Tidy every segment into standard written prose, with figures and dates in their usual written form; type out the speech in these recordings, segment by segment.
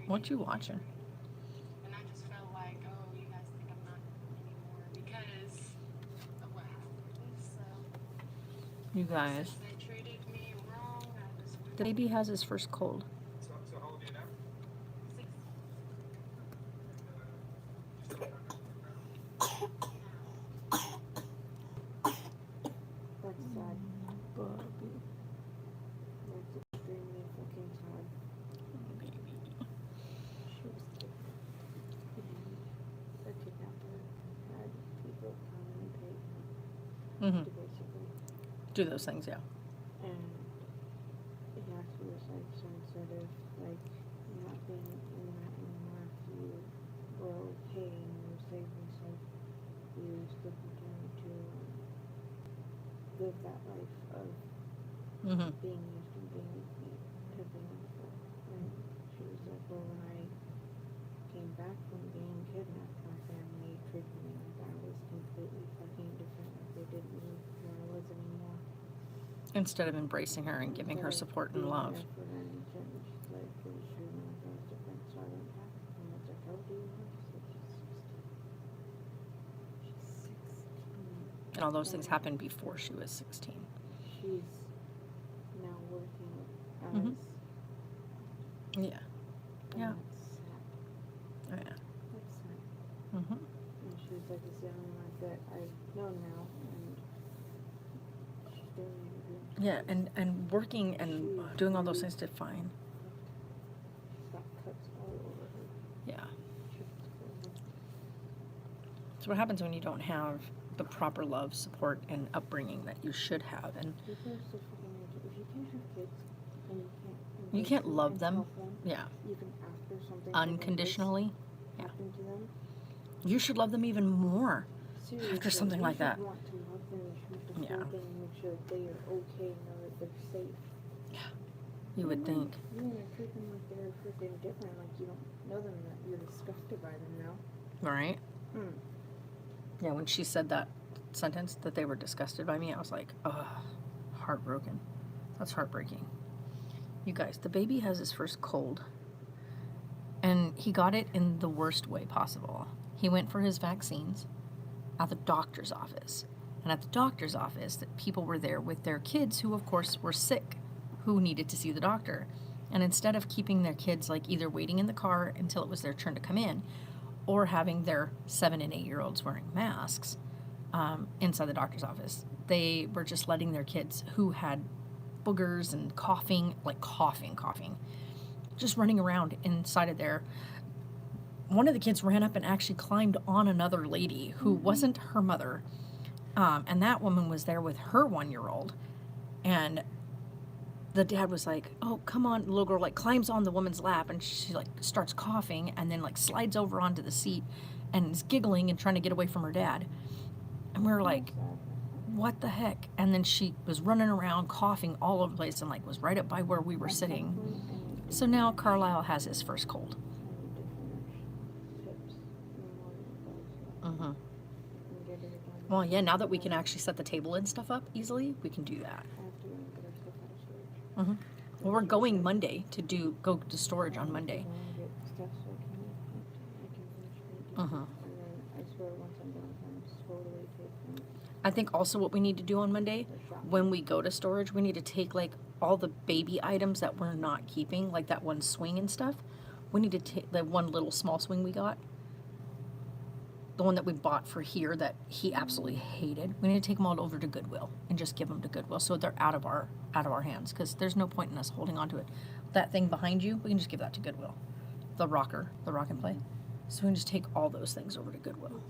What you watching? And I just felt like, oh, you guys think I'm not anymore because of what happened. So You since guys. they treated me wrong, I just The went baby has his first cold. So how old are you now? 6. You still have your background? That's sad. That's extremely fucking sad. She was kidnapped. The kidnapper had people come and pay Mm-hmm. to basically. Do those things, yeah. And yeah, he was like, so instead of like not being in that anymore, you were okay and you were safe and stuff, you still continue to live that life of Mm-hmm. being used and being pimping and stuff. And she was like, well, when I came back from being kidnapped, my family treated me like I was completely fucking different, like they didn't know who I was anymore. Instead of embracing her and giving her support and love. Being there for them, and she's like, it was treating me like I was different, so I went back. And I was like, how old do you want? She's 16. And all those things happened before she was 16. She's now working as. Mhm. Yeah. And Yeah. that's sad. Oh, yeah. That's sad. Mm-hmm. And she was like, it's the only life that I know now, and she's doing it. Yeah, and working and doing all those things to fine. She's got cuts all over her. Yeah. She was horrible. So what happens when you don't have the proper love, support, and upbringing that you should have? And People are so fucking weird. If you can't have kids and you you embrace can't love and them. help them, Yeah. even after something Unconditionally. Yeah. happened to them. You should love them even more. Seriously, something you like should that. Want to love them, you should want to Yeah. hold them and make sure that they are okay and know that they're safe. You would think. You want to treat them like they're freaking different, like you don't know them, that you're disgusted by them now. Right? Hmm. Yeah, when she said that sentence that they were disgusted by me, I was like, ugh, heartbroken. That's heartbreaking. You guys, the baby has his first cold. And he got it in the worst way possible. He went for his vaccines at the doctor's office. And at the doctor's office, that people were there with their kids who, of course, were sick, who needed to see the doctor. And instead of keeping their kids, like, either waiting in the car until it was their turn to come in, or having their 7 and 8-year-olds wearing masks inside the doctor's office, they were just letting their kids who had boogers and coughing, like coughing, just running around inside of there. One of the kids ran up and actually climbed on another lady who wasn't her mother. And that woman was there with her 1-year-old. And the dad was like, oh, come on. The little girl like climbs on the woman's lap and she like starts coughing and then like slides over onto the seat and is giggling and trying to get away from her dad. And we were like, what the heck? And then she was running around coughing all over the place and like was right up by where we were sitting. So now Carlisle has his first cold. Mm-hmm. Well, yeah, now that we can actually set the table and stuff up easily, we can do that. Mm-hmm. Well, we're going Monday to go to storage on Monday. Mm-hmm. I think also what we need to do on Monday, when we go to storage, we need to take like all the baby items that we're not keeping, like that one swing and stuff. We need to take the one little small swing we got, the one that we bought for here that he absolutely hated. We need to take them all over to Goodwill and just give them to Goodwill so they're out of our hands, because there's no point in us holding on to it. That thing behind you, we can just give that to Goodwill. The rock and play. So we can just take all those things over to Goodwill.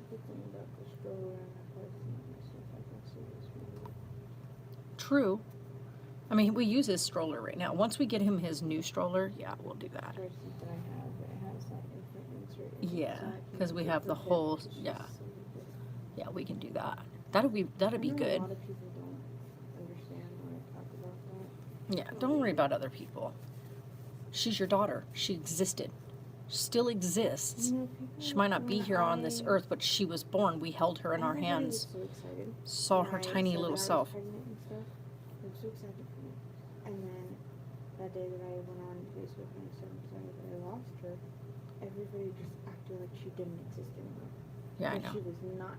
True. I mean, we use his stroller right now. Once we get him his new stroller, yeah, we'll do that. Yeah, because we have the whole, yeah, we can do that. That'd be good. A lot of people don't understand when I talk about that. Yeah, don't worry about other people. She's your daughter. She existed. Still exists. She might not be here on this earth, but she was born. We held her in our hands. So excited. Saw her tiny little self. I'm so excited for me. And then that day that I went on Facebook and said I'm sorry that I lost her, everybody just acted like she didn't exist anymore. Yeah, I Like know. she was not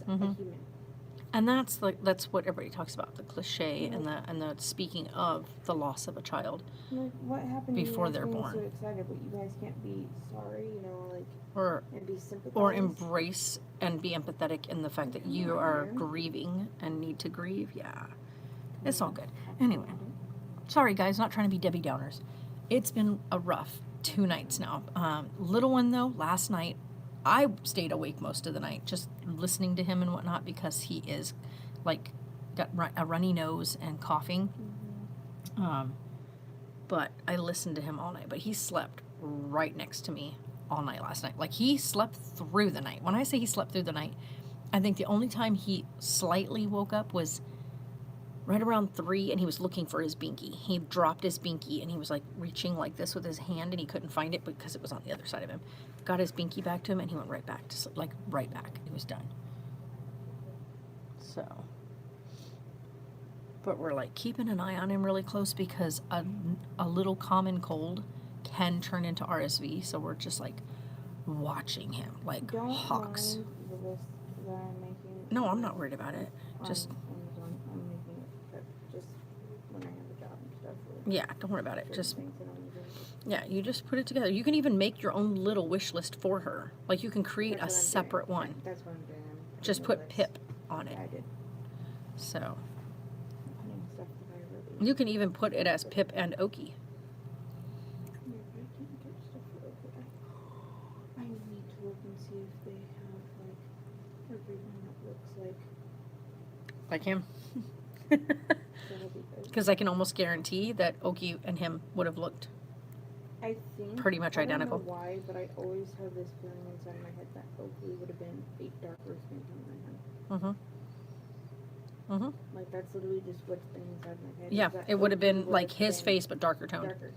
Mhm. a human. And that's what everybody talks about, the cliche and the speaking of the loss of a child Like, what happened before to you they're guys being born. so excited, but you guys can't be sorry, like, or and be sympathized? or embrace and be empathetic in the fact that you are Yeah. grieving and need to grieve. Yeah. It's all good. Talk Anyway. about it. Sorry guys, not trying to be Debbie Downers. It's been a rough 2 nights now. Little one though, last night I stayed awake most of the night just listening to him and whatnot because he is like got a runny nose and coughing. But I listened to him all night. But he slept right next to me all night last night. Like he slept through the night. When I say he slept through the night, I think the only time he slightly woke up was right around 3, and he was looking for his binky. He dropped his binky, and he was like reaching like this with his hand, and he couldn't find it because it was on the other side of him. Got his binky back to him, and he went right back to sleep, like right back. He was done. So, but we're like keeping an eye on him really close because a little common cold can turn into RSV. So we're just like watching him like Don't hawks. mind the list that I'm making. No, I'm not worried about it. Just I'm making it prep just when I have a job and stuff. or yeah, don't worry about it. certain Just things that I'm doing. yeah, you just put it together. You can even make your own little wish list for her. Like you can create That's a what I'm separate doing. one. That's what I'm doing. I'm Just putting put the Pip list. on it. Yeah, I did. So I'm putting stuff that I really. you can even put it as Pip and Okie. Yeah, but I can't get stuff for Oprah. I need to look and see if they have like everyone that looks Like him. that'll be good. Because I can almost guarantee that Okie and him would have looked. I think Pretty much I don't identical. know why, but I always have this feeling inside my head that Oakley would have been a darker skin tone than him. Mm-hmm. Like that's literally just what's been inside my head. Yeah, is that it would have Oakley been would like have his been face but darker toned. darker.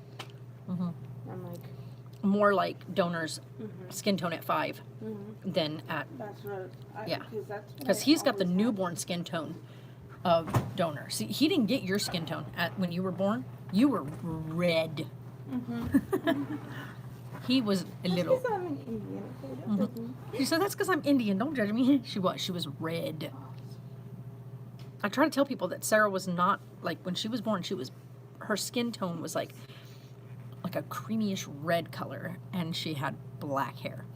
Mm-hmm. I'm like, More like Donor's mm-hmm, skin tone at 5 mm-hmm. than at That's what. Yeah. Because that's what because I he's got the always had. newborn skin tone of Donor. See, he didn't get your skin tone at when you were born. You were red. Mm-hmm. He was a little. Because I'm an Indian. Okay, don't judge me. She said, "That's because I'm Indian. Don't judge me." She was. She was red. I try to tell people that Sarah was not like when she was born. Her skin tone was like a creamyish red color, and she had black hair.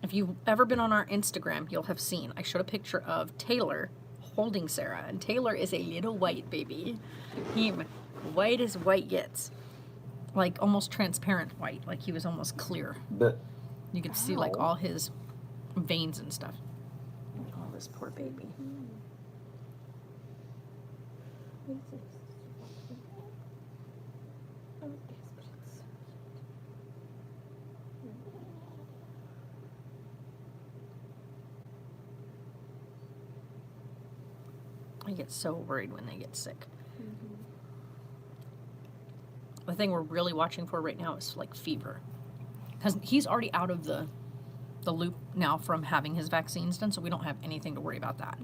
If you've ever been on our Instagram, you'll have seen I showed a picture of Taylor holding Sarah, and Taylor is a little white baby. He white as white gets, like almost transparent white, like he was almost clear. But You could see like Ow. all his veins and stuff. Oh, this poor baby. What is this? Oh, yes, but it's so I get so worried when they get sick. Mm-hmm. The thing we're really watching for right now is like fever, because he's already out of the loop now from having his vaccines done, so we don't have anything to worry about that.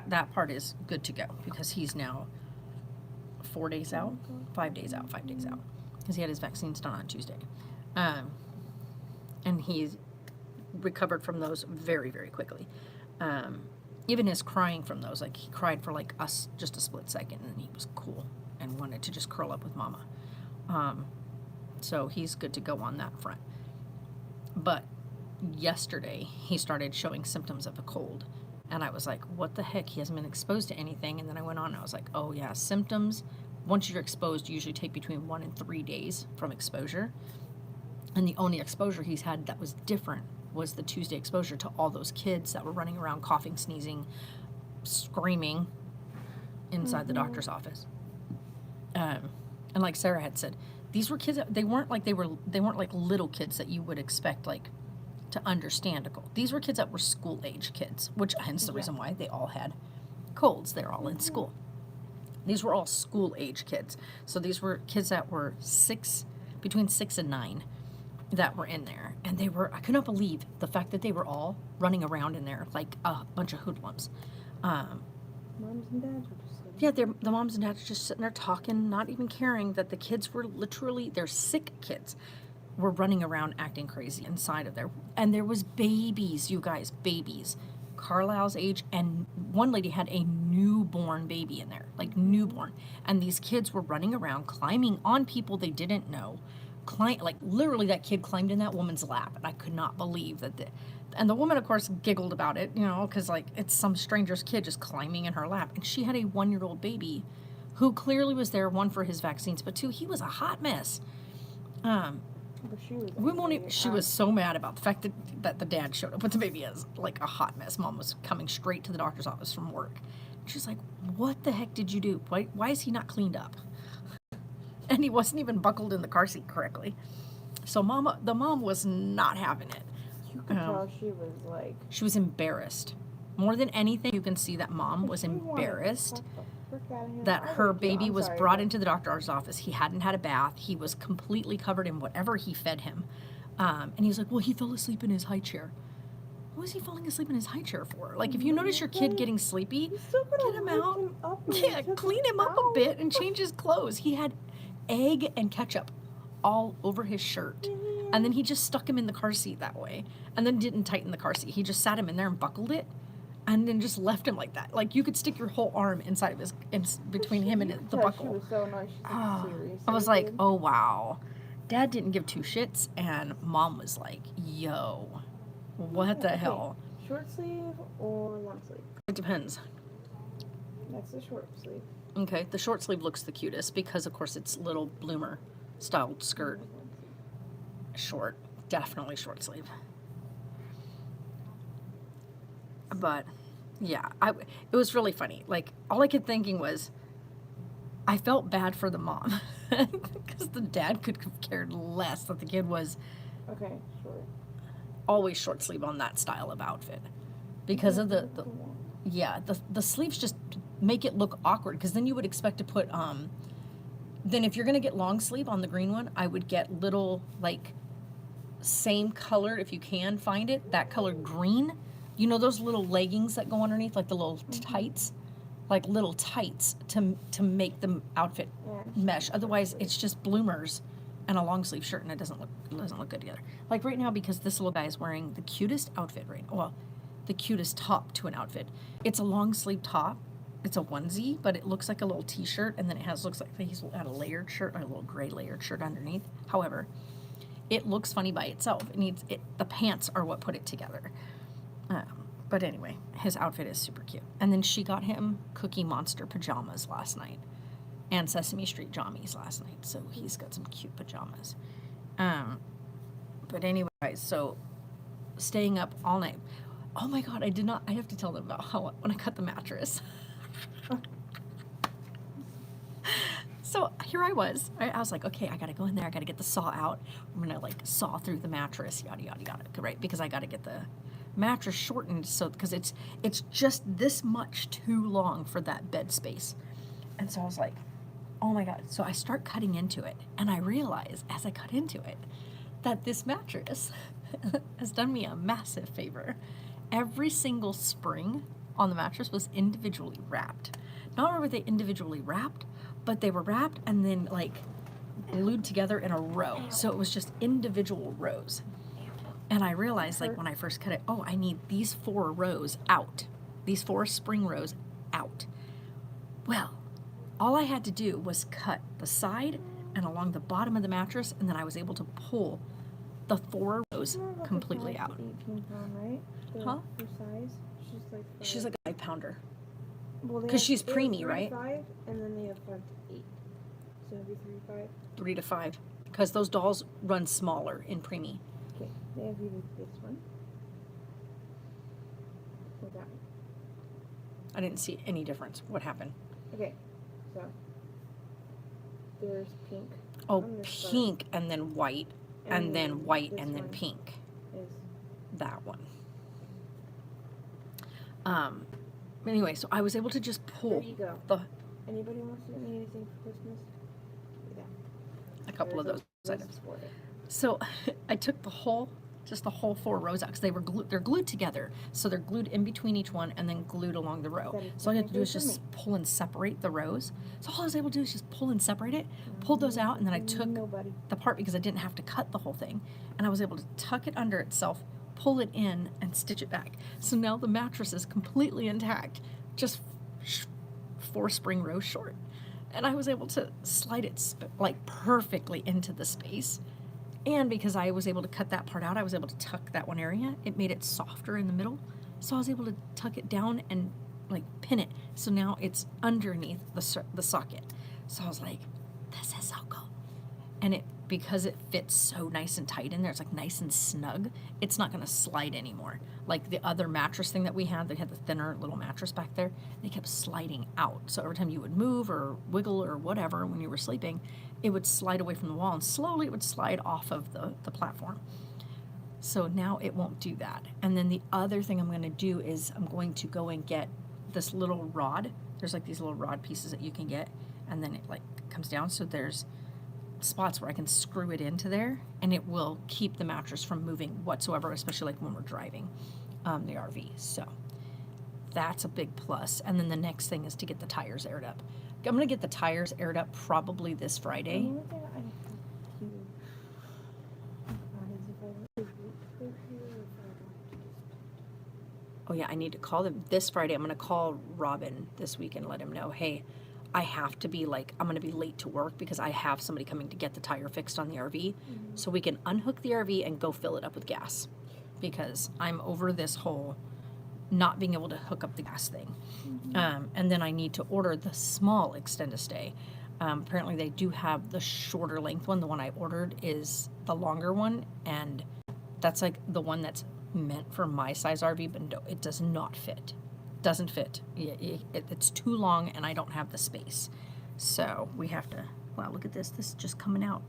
That part is good to go because he's now 4 days out, 5 days out, 5 days out, because he had his vaccines done on Tuesday, and he's recovered from those very, very quickly. Even his crying from those, like he cried for like us just a split second, and then he was cool and wanted to just curl up with mama. So he's good to go on that front. But yesterday he started showing symptoms of a cold, and I was like, what the heck? He hasn't been exposed to anything. And then I went on and I was like, oh yeah, symptoms once you're exposed usually take between 1 and 3 days from exposure. And the only exposure he's had that was different was the Tuesday exposure to all those kids that were running around coughing, sneezing, screaming inside the doctor's office. And like Sarah had said, these were kids that they weren't like little kids that you would expect like to understand a cold. These were kids that were school age kids, which hence the reason why they all had colds. They're all in school. These were all school age kids. So these were kids that were between 6 and 9 that were in there. And I could not believe the fact that they were all running around in there like a bunch of hoodlums. Moms and dads were just sitting Yeah, the moms and dads just sitting there talking, not even caring that the kids were literally, their sick kids were running around acting crazy inside of there. And there was babies, you guys, babies. Carlisle's age, and one lady had a newborn baby in there, like newborn. And these kids were running around, climbing on people they didn't know. Like literally that kid climbed in that woman's lap, and I could not believe that and the woman, of course, giggled about it, you know, because like it's some stranger's kid just climbing in her lap. And she had a 1-year-old baby who clearly was there, one, for his vaccines, but two, he was a hot mess. But she was. We won't angry. even, she was so mad about the fact that the dad showed up with the baby as like a hot mess. Mom was coming straight to the doctor's office from work. She's like, what the heck did you do? Why is he not cleaned up? And he wasn't even buckled in the car seat correctly. So the mom was not having it. You could tell she was like. She was embarrassed. More than anything, you can see that mom was she wanted embarrassed to slap the frick out of him. that I her would too. baby I'm was sorry, brought but- into the doctor's office. He hadn't had a bath. He was completely covered in whatever he fed him. And he was like, well, he fell asleep in his high chair. What was he falling asleep in his high chair for? Like, if you notice your kid getting sleepy, You still gotta get him lift out. him up and Yeah, take clean him up a out. bit and change his clothes. He had egg and ketchup all over his shirt. And then he just stuck him in the car seat that way. And then didn't tighten the car seat. He just sat him in there and buckled it. And then just left him like that. Like, you could stick your whole arm inside of his, between him and You could the tell buckle. She was so nice. She took it Oh, serious. I was like, oh wow. Dad didn't give two shits, and Mom was like, yo, what the Okay. hell? Short sleeve or long sleeve? It depends. That's the short sleeve. Okay, the short sleeve looks the cutest because, of course, it's little bloomer styled skirt. Short, definitely short sleeve. But yeah, it was really funny. Like, all I kept thinking was, I felt bad for the mom because the dad could have cared less that the kid was Okay, short. always short sleeve on that style of outfit because of the yeah, the sleeves just make it look awkward, because then you would expect to put then if you're gonna get long sleeve on the green one, I would get little, like, same color, if you can find it, that color green. You know those little leggings that go underneath, like the little tights, like little tights to make the outfit mesh. Otherwise, it's just bloomers and a long sleeve shirt, and it doesn't look good together. Like right now, because this little guy is wearing the cutest outfit right now. Well, the cutest top to an outfit. It's a long sleeve top. It's a onesie, but it looks like a little t-shirt, and then it looks like he's had a layered shirt, or a little gray layered shirt underneath. However, it looks funny by itself. The pants are what put it together. But anyway, his outfit is super cute. And then she got him Cookie Monster pajamas last night, and Sesame Street jammies last night. So he's got some cute pajamas. But anyway, so staying up all night. Oh my God, I have to tell them about how when I cut the mattress. So here I was. I was like, okay, I gotta go in there. I gotta get the saw out. I'm gonna like saw through the mattress, yada yada yada, right? Because I gotta get the mattress shortened, so because it's just this much too long for that bed space. And so I was like, oh my God. So I start cutting into it, and I realize as I cut into it that this mattress has done me a massive favor. Every single spring on the mattress was individually wrapped. Not only were they individually wrapped, but they were wrapped and then like glued together in a row. So it was just individual rows. And I realized, like, when I first cut it, oh, I need these 4 rows out. These 4 spring rows out. Well, all I had to do was cut the side and along the bottom of the mattress, and then I was able to pull the 4 rows completely out. 18-pound, right? Huh? Her size. She's like a 5-pounder. Well, they 'cause have- she's they have preemie, right? 3 to 5, and then they have 5 to 8. So it'd be 3 to 5. 3 to 5. Because those dolls run smaller in preemie. Okay, they have either this one or that one. I didn't see any difference. What happened? Okay, so there's pink. Oh, on this side, pink and then white, and then white this and then one pink. Is That one. Anyway, so I was able to just there pull you go. the Anybody wants to get me anything for Christmas? Yeah. a couple of There's those a list items. for it. So I took the whole just the whole 4 rows out because they're glued together. So they're glued in between each one and then glued along the row. That is So all you have to do is technically just pull and separate the rows. So all I was able to do is just pull and separate it, pulled those out, and then I took Nobody. the part because I didn't have to cut the whole thing. And I was able to tuck it under itself, pull it in, and stitch it back. So now the mattress is completely intact, just 4 spring rows short. And I was able to slide it like perfectly into the space. And because I was able to cut that part out, I was able to tuck that one area. It made it softer in the middle. So I was able to tuck it down and like pin it. So now it's underneath the socket. So I was like, this is so cool. And because it fits so nice and tight in there, it's like nice and snug, it's not going to slide anymore. Like the other mattress thing that we had, they had the thinner little mattress back there, they kept sliding out. So every time you would move or wiggle or whatever when you were sleeping, it would slide away from the wall and slowly it would slide off of the platform. So now it won't do that. And then the other thing I'm going to do is I'm going to go and get this little rod. There's like these little rod pieces that you can get, and then it like comes down. So there's spots where I can screw it into there, and it will keep the mattress from moving whatsoever, especially like when we're driving the RV. So that's a big plus. And then the next thing is to get the tires aired up. I'm going to get the tires aired up probably this Friday. Oh yeah, I need to call them this Friday. I'm going to call Robin this week and let him know, hey, I have to be like, I'm going to be late to work because I have somebody coming to get the tire fixed on the RV. So we can unhook the RV and go fill it up with gas, because I'm over this whole not being able to hook up the gas thing. And then I need to order the small extend-a-stay. Apparently they do have the shorter length one. The one I ordered is the longer one, and that's like the one that's meant for my size RV, but no, it does not fit. Doesn't fit. It's too long and I don't have the space. So we have to, wow, look at this. This is just coming out.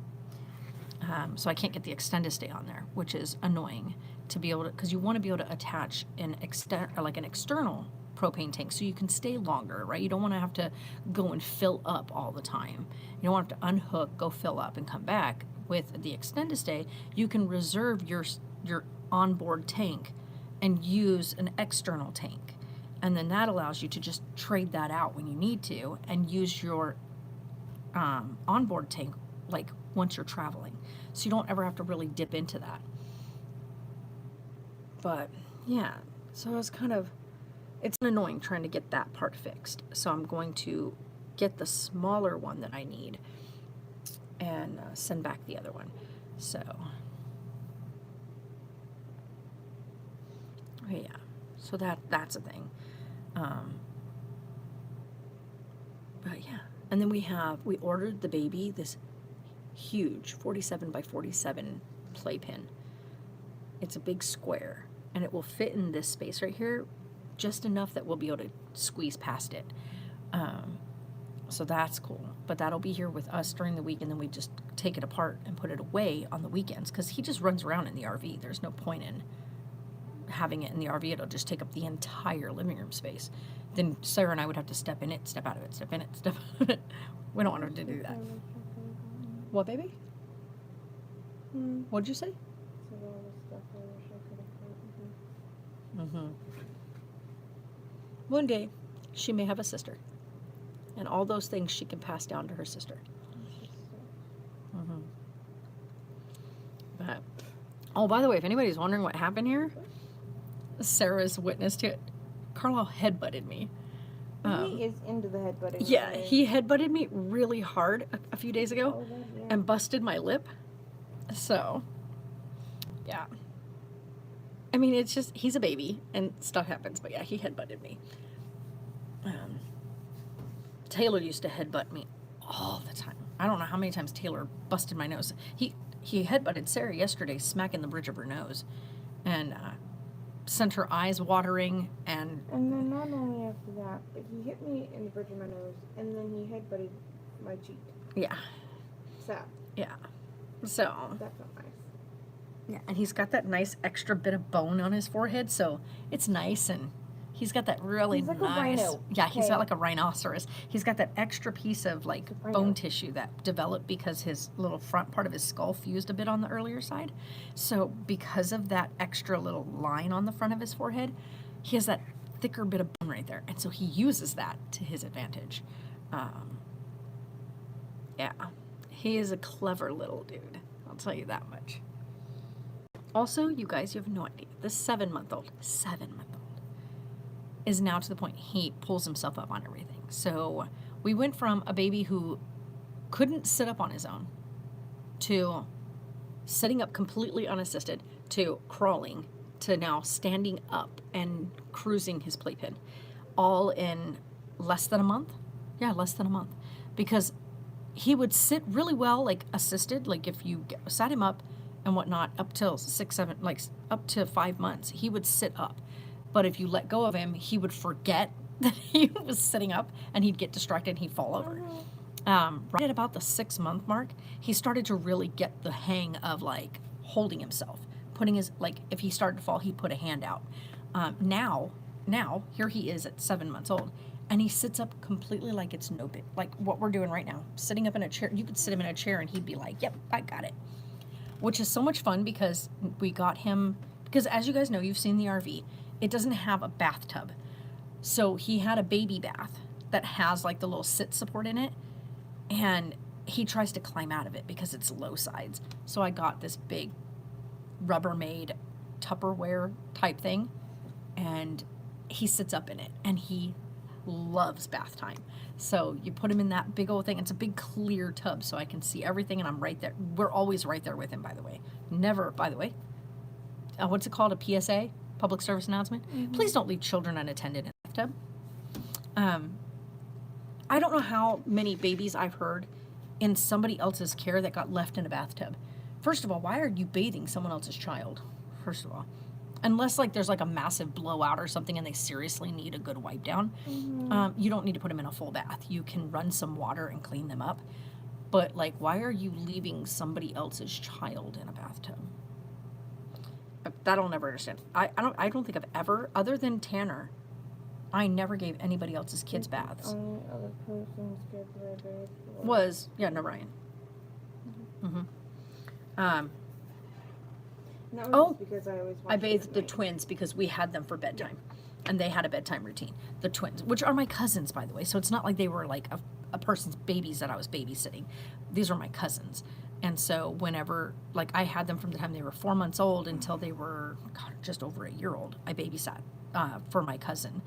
So I can't get the extend-a-stay on there, which is annoying to be able to, because you want to be able to attach an external propane tank so you can stay longer, right? You don't want to have to go and fill up all the time. You don't want to have to unhook, go fill up, and come back. With the extend-a-stay, you can reserve your onboard tank and use an external tank. And then that allows you to just trade that out when you need to and use your onboard tank like once you're traveling. So you don't ever have to really dip into that. But yeah, so it's annoying trying to get that part fixed. So I'm going to get the smaller one that I need and send back the other one. So, yeah, so that's a thing. But yeah, and then we ordered the baby this huge 47 by 47 playpen. It's a big square, and it will fit in this space right here just enough that we'll be able to squeeze past it. So that's cool. But that'll be here with us during the week, and then we just take it apart and put it away on the weekends, because he just runs around in the RV. There's no point in having it in the RV. It'll just take up the entire living room space. Then Sarah and I would have to step in it, step out of it, step in it, step out of it. We don't want him to do that. What, baby? What'd you say? One day, she may have a sister. And all those things she can pass down to her sister. But, oh, by the way, if anybody's wondering what happened here, Sarah's witness to it. Carlisle headbutted me. He is into the headbutting. Yeah, right? he headbutted me really hard a few days ago Oh, yeah. and busted my lip. So, yeah. I mean, it's just, he's a baby and stuff happens, but yeah, he headbutted me. Taylor used to headbutt me all the time. I don't know how many times Taylor busted my nose. He headbutted Sarah yesterday, smacking the bridge of her nose, and sent her eyes watering. And then not only after that, but he hit me in the bridge of my nose, and then he headbutted my cheek. yeah, So yeah. So that felt nice. yeah, and he's got that nice extra bit of bone on his forehead, so it's nice and He's got that really He's like a nice. rhino, Yeah, he's okay? got like a rhinoceros. He's got that extra piece of like It's a rhino. bone tissue that developed because his little front part of his skull fused a bit on the earlier side. So because of that extra little line on the front of his forehead, he has that thicker bit of bone right there, and so he uses that to his advantage. Yeah, he is a clever little dude. I'll tell you that much. Also, you guys, you have no idea. The 7-month-old, is now to the point he pulls himself up on everything. So we went from a baby who couldn't sit up on his own to sitting up completely unassisted to crawling to now standing up and cruising his playpen, all in less than a month. Yeah, less than a month. Because he would sit really well, like assisted, like if you sat him up and whatnot, up till 6, 7, like up to 5 months, he would sit up. But if you let go of him, he would forget that he was sitting up and he'd get distracted and he'd fall over. Right at about the 6-month mark, he started to really get the hang of like holding himself, putting his, like if he started to fall, he'd put a hand out. Now, here he is at 7 months old, and he sits up completely like it's no big, like what we're doing right now, sitting up in a chair. You could sit him in a chair and he'd be like, yep, I got it. Which is so much fun because we got him, because as you guys know, you've seen the RV, it doesn't have a bathtub. So he had a baby bath that has like the little sit support in it, and he tries to climb out of it because it's low sides. So I got this big Rubbermaid Tupperware type thing, and he sits up in it, and he loves bath time. So you put him in that big old thing. It's a big clear tub, so I can see everything, and I'm right there. We're always right there with him, by the way. Never, by the way. What's it called? A PSA? Public service announcement? Mm-hmm. Please don't leave children unattended in the bathtub. I don't know how many babies I've heard in somebody else's care that got left in a bathtub. First of all, why are you bathing someone else's child? First of all. Unless like there's like a massive blowout or something and they seriously need a good wipe down, you don't need to put them in a full bath. You can run some water and clean them up. But like, why are you leaving somebody else's child in a bathtub? That I'll never understand. I don't think I've ever, other than Tanner, I never gave anybody else's kids baths. Only other person's kids were bathed Was Ryan. Mm-hmm. And that was Oh, just because I always I watched it bathed at the night. twins because we had them for bedtime, and they had a bedtime routine. The twins, which are my cousins, by the way, so it's not like they were like a person's babies that I was babysitting. These were my cousins. And so whenever, like I had them from the time they were 4 months old until they were, God, just over a year old, I babysat for my cousin.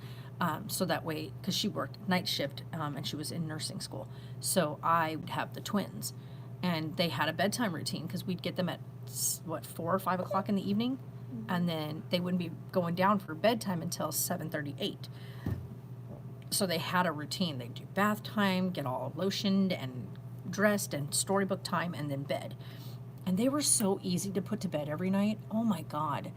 So that way, because she worked night shift and she was in nursing school. So I would have the twins. And they had a bedtime routine because we'd get them at, 4 or 5 o'clock in the evening. And then they wouldn't be going down for bedtime until 7:38. So they had a routine. They'd do bath time, get all lotioned and dressed, and storybook time, and then bed. And they were so easy to put to bed every night. Oh my God.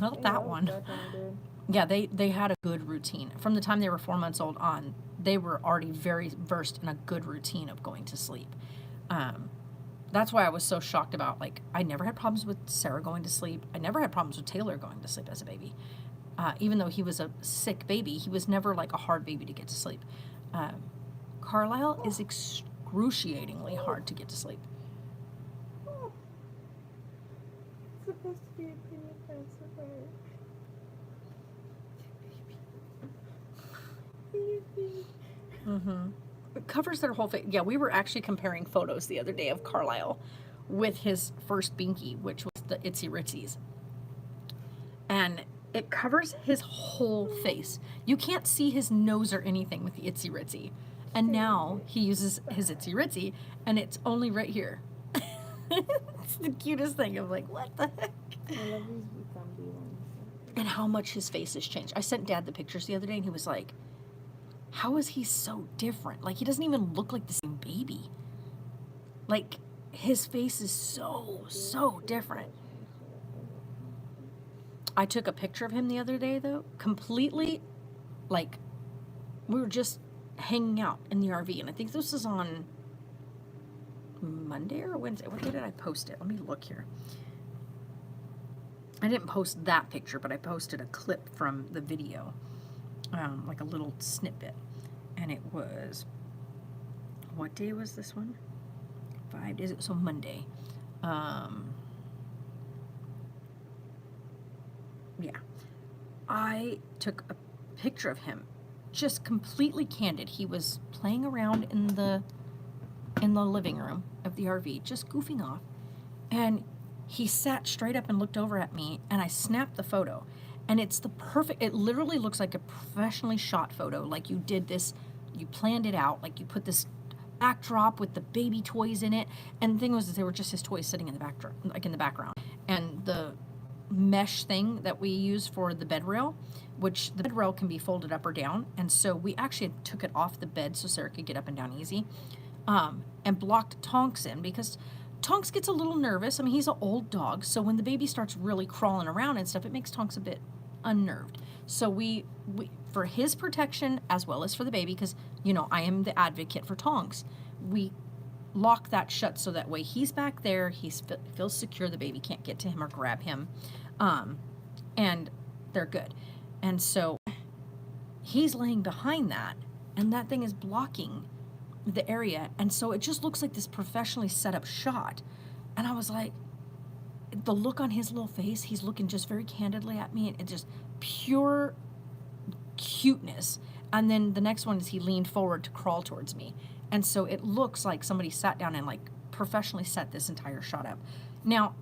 Not that was one. bedtime, dude. Yeah, they had a good routine. From the time they were 4 months old on, they were already very versed in a good routine of going to sleep. That's why I was so shocked about, like, I never had problems with Sarah going to sleep. I never had problems with Taylor going to sleep as a baby. Even though he was a sick baby, he was never like a hard baby to get to sleep. Carlisle is excruciatingly hard to get to sleep. It's supposed to be a pretty offensive word. Mm-hmm. It covers their whole face. Yeah, we were actually comparing photos the other day of Carlisle with his first Binky, which was the Itsy Ritzies. And it covers his whole face. You can't see his nose or anything with the Itsy Ritzy. And now he uses his Itsy Ritzy, and it's only right here. It's the cutest thing. I'm like, what the heck? I love these zombie ones. And how much his face has changed. I sent Dad the pictures the other day, and he was like, how is he so different? Like, he doesn't even look like the same baby. Like, his face is so different. I took a picture of him the other day, though, completely, like, we were just hanging out in the RV, and I think this was on Monday or Wednesday. What day did I post it? Let me look here. I didn't post that picture, but I posted a clip from the video, like a little snippet. And it was, what day was this one? 5 days, so Monday. Yeah. I took a picture of him, just completely candid. He was playing around in the living room of the RV, just goofing off. And he sat straight up and looked over at me, and I snapped the photo. And it's the perfect, it literally looks like a professionally shot photo. Like you did this, you planned it out, like you put this backdrop with the baby toys in it. And the thing was, they were just his toys sitting in the backdrop, like in the background. And the mesh thing that we use for the bed rail, which the bed rail can be folded up or down. And so we actually took it off the bed so Sarah could get up and down easy, and blocked Tonks in, because Tonks gets a little nervous. I mean, he's an old dog, so when the baby starts really crawling around and stuff, it makes Tonks a bit unnerved. So we for his protection as well as for the baby, because you know I am the advocate for Tonks, we lock that shut so that way he's back there, he feels secure, the baby can't get to him or grab him, and they're good. And so he's laying behind that, and that thing is blocking the area, and so it just looks like this professionally set up shot. And I was like, the look on his little face, he's looking just very candidly at me, and it's just pure cuteness. And then the next one is he leaned forward to crawl towards me, and so it looks like somebody sat down and like professionally set this entire shot up. Now,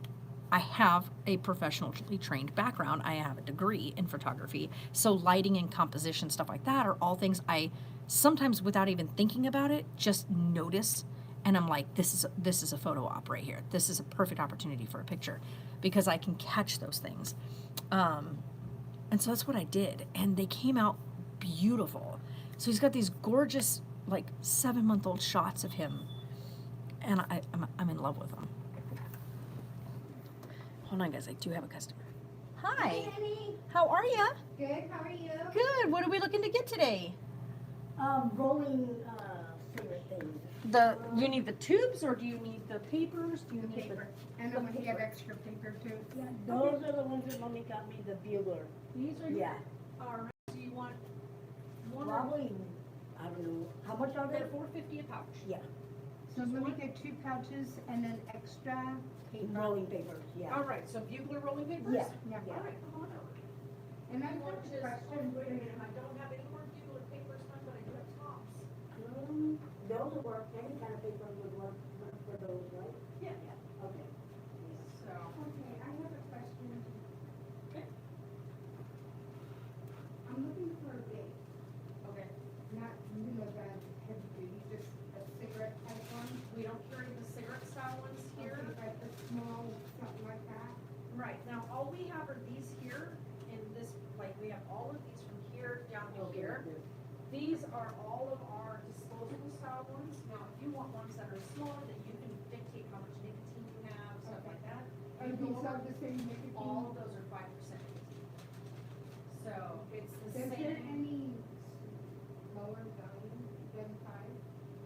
I have a professionally trained background. I have a degree in photography, so lighting and composition, stuff like that, are all things I sometimes, without even thinking about it, just notice, and I'm like, this is a photo op right here. This is a perfect opportunity for a picture, because I can catch those things. And so that's what I did, and they came out beautiful. So he's got these gorgeous, like 7-month-old shots of him, and I'm in love with them. Hold on, guys, I do have a customer. Hi. Hey, honey. How are ya? Good. How are you? Good. What are we looking to get today? Rolling cigarette things. You need the tubes, or do you need the papers? Do you The need paper. And then we have extra paper too. Yeah, those are the ones that mommy got me, the bugler. These are Yeah, all right. Do you want one or probably, I don't know, how much are they? they're $4.50 a pouch? Yeah, So let me get 2 pouches and then extra paper. rolling papers, yeah. All right. So bugler rolling papers. Yeah, Yeah. yeah. All right. Come on over. And I You have want a just- question. Wait a minute. I don't have any more bugler papers, but I do have tops. Those will work, any kind of paper would work for those, right? Yeah. Yeah. Okay. So. Okay, I have a question. Okay. I'm looking for a vape, Okay. not, the heavy duty, just a cigarette type one. We don't carry the cigarette style ones here. Okay, like a small, something like that. Right, now all we have are these here, and this, like, we have all of these from here down to here. These are all of our disposable style ones. Now, if you want ones that are smaller, then you can dictate how much nicotine you have, stuff like that. Are You go these all over- the same nicotine? All of those are 5% nicotine. So, it's the Is there same. any lower value than 5?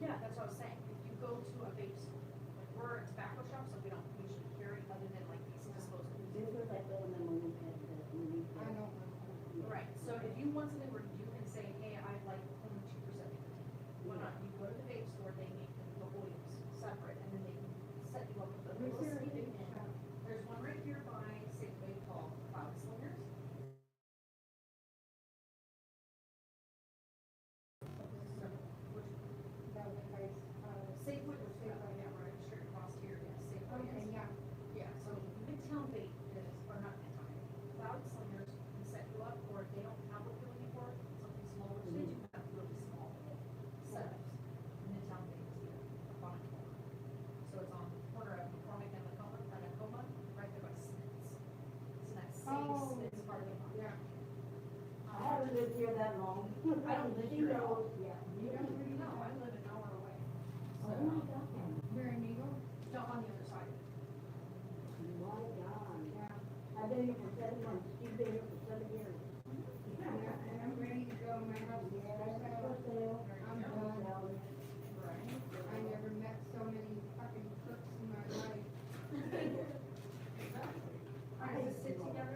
Yeah, that's what I was saying. If you go to a vape store, like we're a tobacco shop, so we don't usually carry other than like these disposable. This was like the one that mommy had, the movie. I don't know. Right, so if you want something where you can say, hey, I'd like only 2% nicotine, why not? You go to the vape store, they make the oils separate, and then they can set you up with the Where's little there a sleeve vape in. shop? There's one right here by Safeway called Cloud Slingers. That was like, Safeway, or Safeway, yeah, right, straight across here, yeah, Safeway. okay, yes. yeah. Yeah, so Midtown Vape is, or not Midtown, Cloud Slingers can set you up, or if they don't have what you're looking for, something smaller, so they do have really small setups. Midtown Vape is here, up on a corner. So it's on the corner of McCormick and Tacoma, right there by Smith's. It's that same Oh, Smith's parking lot. Yeah. I haven't lived here that long. I don't live here at all. Yeah. You don't really No, know. I live an hour away. Oh my God. Where in Eagle? No, on the other side. My God. Yeah. I've been here for 7 months, you've been here for 7 years. And I'm ready to go. My house is for sale. I'm done. Right. I never met so many fucking cooks in my life. All right, let's sit together.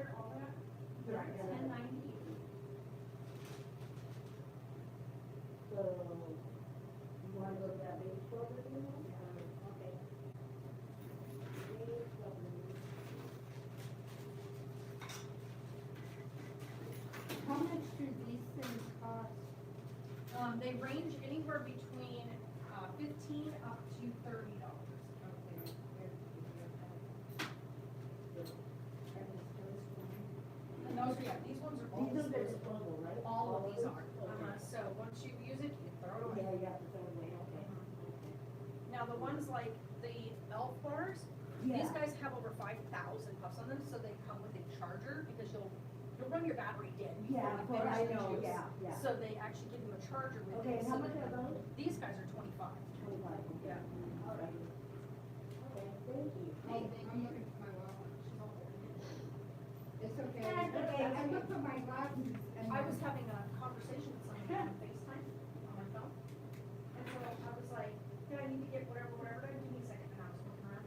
Silverman, okay. Dave Silverman. How much do these things cost? They range anywhere between $15 up to $30. And those, yeah, these ones are all These are disposable. disposable, right? All of these are. Okay. So once you use it, you throw it away. Yeah, you have to throw it away, okay. Now, the ones like the elf bars, Yeah. these guys have over 5,000 puffs on them, so they come with a charger because you'll run your battery dead before Yeah, you but finish I the know, juice. yeah, yeah. So they actually give you a charger with Okay, it. and so how much that- are those? These guys are 25. 25. Yeah. All right. Okay, thank you. Hey, I'm looking for my wallet. It's okay. That's okay. I looked for my glasses and. I was having a conversation with someone on FaceTime on my phone. And so I was like, "Did I need to get whatever, give me a second." And I was looking around.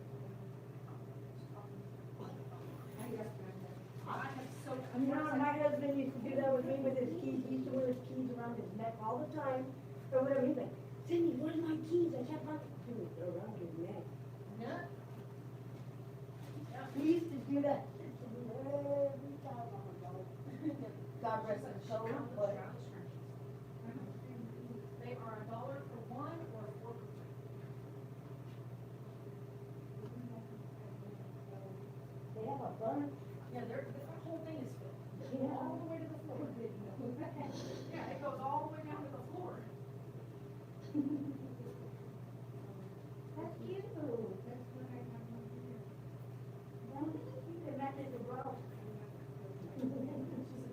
I have so. You know, my husband used to do that with me with his keys. He used to wear his keys around his neck all the time, or whatever. He's like, Cindy, where's my keys? I kept on, dude, they're around his neck. Yeah. He used to do that every time. Oh, my God. God rest his soul, but. They are $1 for one or 4 for 3. They have a bunch. Yeah, the whole thing is filled. Yeah. All the way to the floor. Yeah, it goes all the way down to the floor. That's cute. That's what I have over here. Well, you can match it as well. She's like,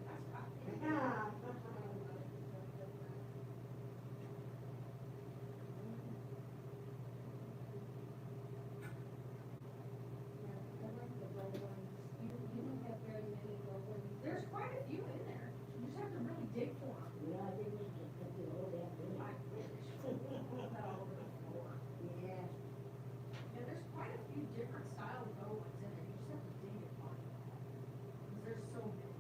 "That's hot." Yeah. I like the low ones. You don't have very many low ones. There's quite a few in there. You just have to really dig for them. Yeah, I think we should put the old damn thing. I put that all over the floor. Yeah. Yeah, there's quite a few different style low ones in there. You just have to dig and find them. 'Cause there's so many.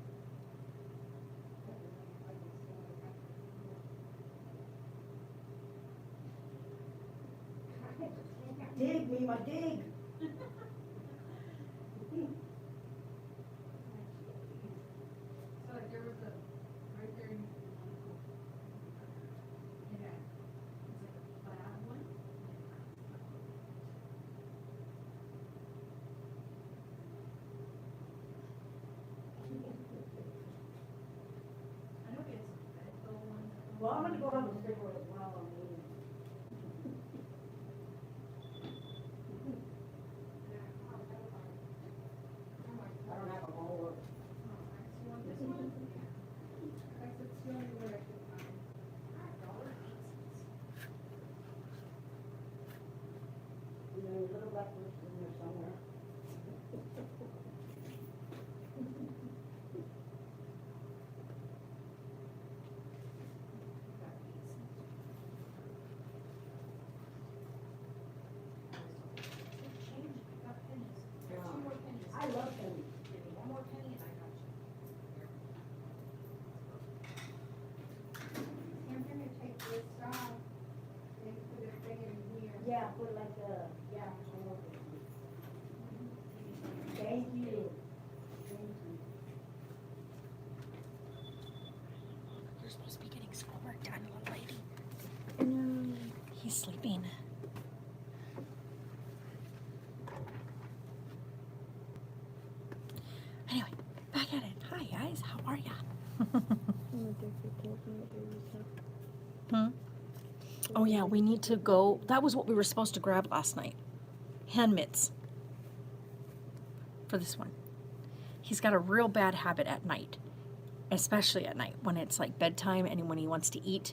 Dig me, my dig. So like there was a, right there in. Yeah. It's like a flat one. I know it's a Bedco one. Well, I'm gonna go on the sticker as well on the. I don't have a whole. You want this one? That's the only way I can find. There's a little breakfast in there somewhere. I love pennies. One more penny and I got you. I'm gonna take this off and put it right in here. Yeah, put like the, yeah, I love it. Thank you. Thank you. You're supposed to be getting schoolwork done, little lady. No. He's sleeping. Anyway, back at it. Hi guys, how are ya? Hmm? Oh yeah, we need to go. That was what we were supposed to grab last night. Hand mitts. For this one. He's got a real bad habit at night. Especially at night when it's like bedtime and when he wants to eat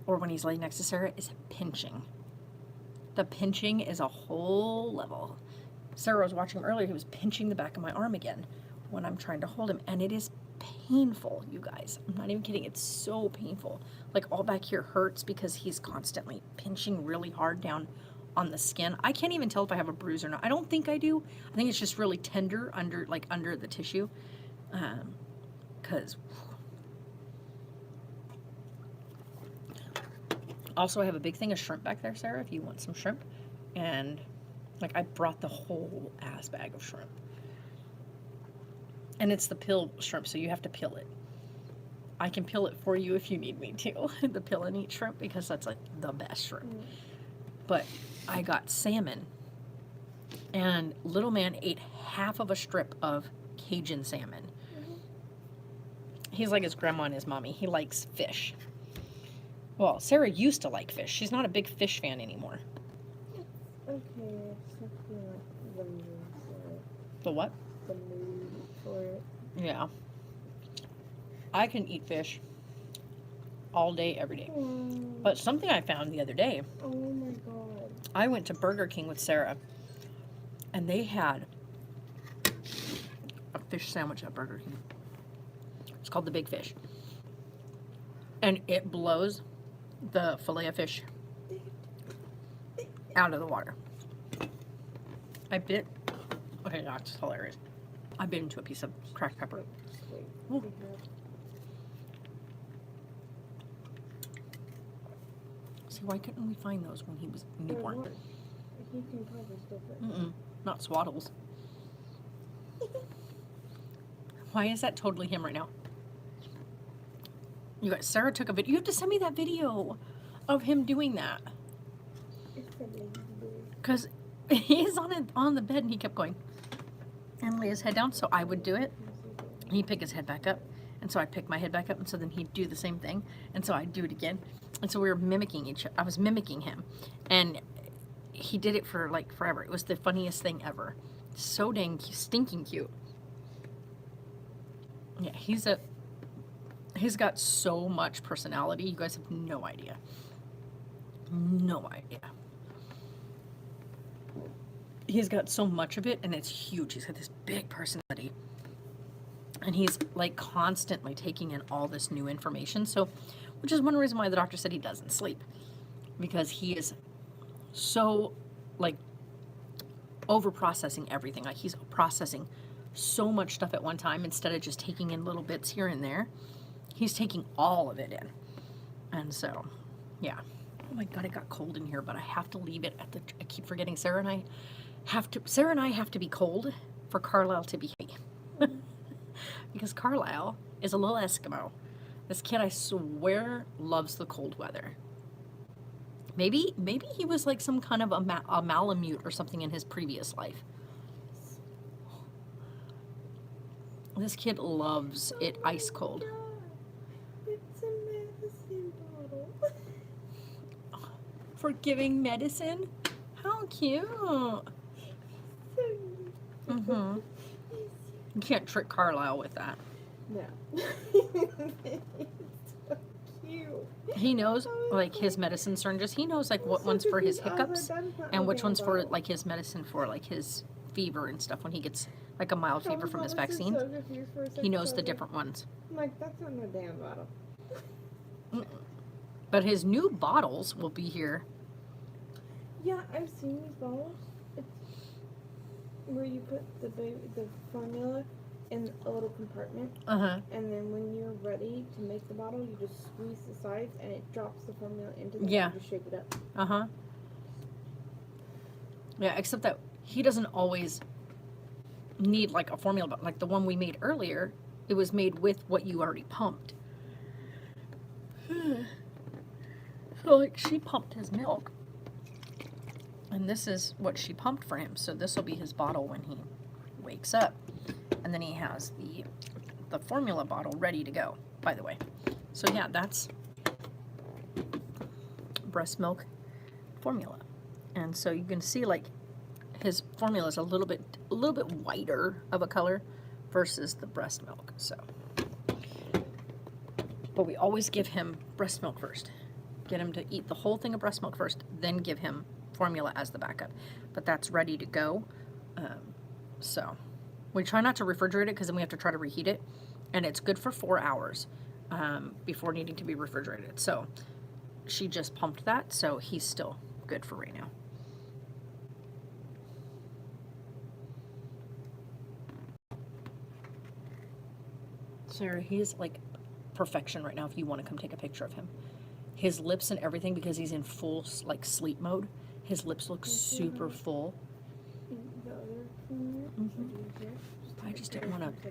or when he's laying next to Sarah is pinching. The pinching is a whole level. Sarah was watching him earlier. He was pinching the back of my arm again when I'm trying to hold him. And it is painful, you guys. I'm not even kidding. It's so painful. Like all back here hurts because he's constantly pinching really hard down on the skin. I can't even tell if I have a bruise or not. I don't think I do. I think it's just really tender under the tissue. Because Also, I have a big thing of shrimp back there, Sarah, if you want some shrimp. And, like, I brought the whole ass bag of shrimp. And it's the pill shrimp, so you have to peel it. I can peel it for you if you need me to. The peel and eat shrimp, because that's, like, the best shrimp. But I got salmon. And little man ate half of a strip of Cajun salmon. He's like his grandma and his mommy. He likes fish. Well, Sarah used to like fish. She's not a big fish fan anymore. Okay, except for like the mood for it. The what? The mood for it. Yeah. I can eat fish all day, every day. But something I found the other day, Oh my god. I went to Burger King with Sarah, and they had a fish sandwich at Burger King. It's called the Big Fish. And it blows the fillet of fish out of the water. I bit. Okay, that's hilarious. I bit into a piece of cracked pepper. Wait, Ooh. we have See, why couldn't we find those when he was newborn? one. He can probably still fit. Mm-mm, not swaddles. Why is that totally him right now? You guys, Sarah took a video. You have to send me that video of him doing that. It's a lazy boy. Because he's on the bed and he kept going and lay his head down. So I would do it. He'd pick his head back up. And so I'd pick my head back up. And so then he'd do the same thing. And so I'd do it again. And so we were mimicking each other. I was mimicking him. And he did it for like forever. It was the funniest thing ever. So dang stinking cute. Yeah, he's got so much personality. You guys have no idea. No idea. He's got so much of it, and it's huge. He's got this big personality. And he's like constantly taking in all this new information. So, which is one reason why the doctor said he doesn't sleep. Because he is so like over processing everything. Like he's processing so much stuff at one time instead of just taking in little bits here and there. He's taking all of it in. And so, yeah. Oh my God, it got cold in here, but I have to leave it at the, I keep forgetting Sarah and I have to be cold for Carlisle to be happy. Because Carlisle is a little Eskimo. This kid, I swear, loves the cold weather. Maybe he was like some kind of a Malamute or something in his previous life. This kid loves it ice cold. It's a medicine bottle. For giving medicine? How cute. Mm-hmm. You can't trick Carlisle with that. No. It's so cute. He knows like his medicine syringes. He knows like what one's for his hiccups and which one's for like his medicine for like his fever and stuff when he gets like a mild fever from his vaccine. He knows the different ones. I'm like, that's not no damn bottle. But his new bottles will be here. Yeah, I've seen these bottles. It's where you put the formula in a little compartment, Uh-huh. and then when you're ready to make the bottle, you just squeeze the sides, and it drops the formula into the Yeah. and you shake it up. Uh-huh. Yeah, except that he doesn't always need like a formula, but like the one we made earlier, it was made with what you already pumped. So like she pumped his milk. And this is what she pumped for him. So this will be his bottle when he wakes up. And then he has the formula bottle ready to go, by the way. So yeah, that's breast milk formula. And so you can see like his formula is a little bit whiter of a color versus the breast milk. So, but we always give him breast milk first. Get him to eat the whole thing of breast milk first, then give him formula as the backup. But that's ready to go. So we try not to refrigerate it because then we have to try to reheat it. And it's good for 4 hours before needing to be refrigerated. So she just pumped that, so he's still good for right now. Sarah, he is like perfection right now if you want to come take a picture of him. his lips and everything, because he's in full like sleep mode, his lips look super full. The other corner, Mhm. right here. I just didn't want to.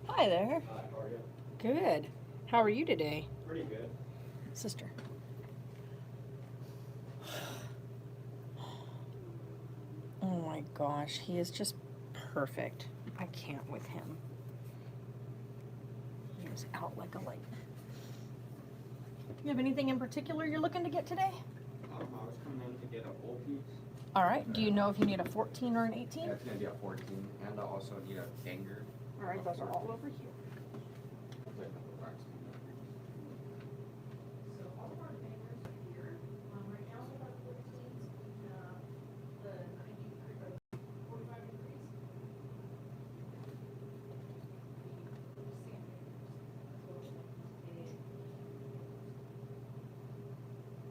Hi there. Hi, how are you? Good. How are you today, Pretty good. sister? Oh my gosh, he is just perfect. I can't with him. He is out like a light. You have anything in particular you're looking to get today? I was coming in to get a whole piece. All right. Do you know if you need a 14 or an 18? Yeah, it's gonna be a 14, and I also need a banger. All right, those are all over here. So all of our bangers are here. Right now it's about 14, the 45 degrees.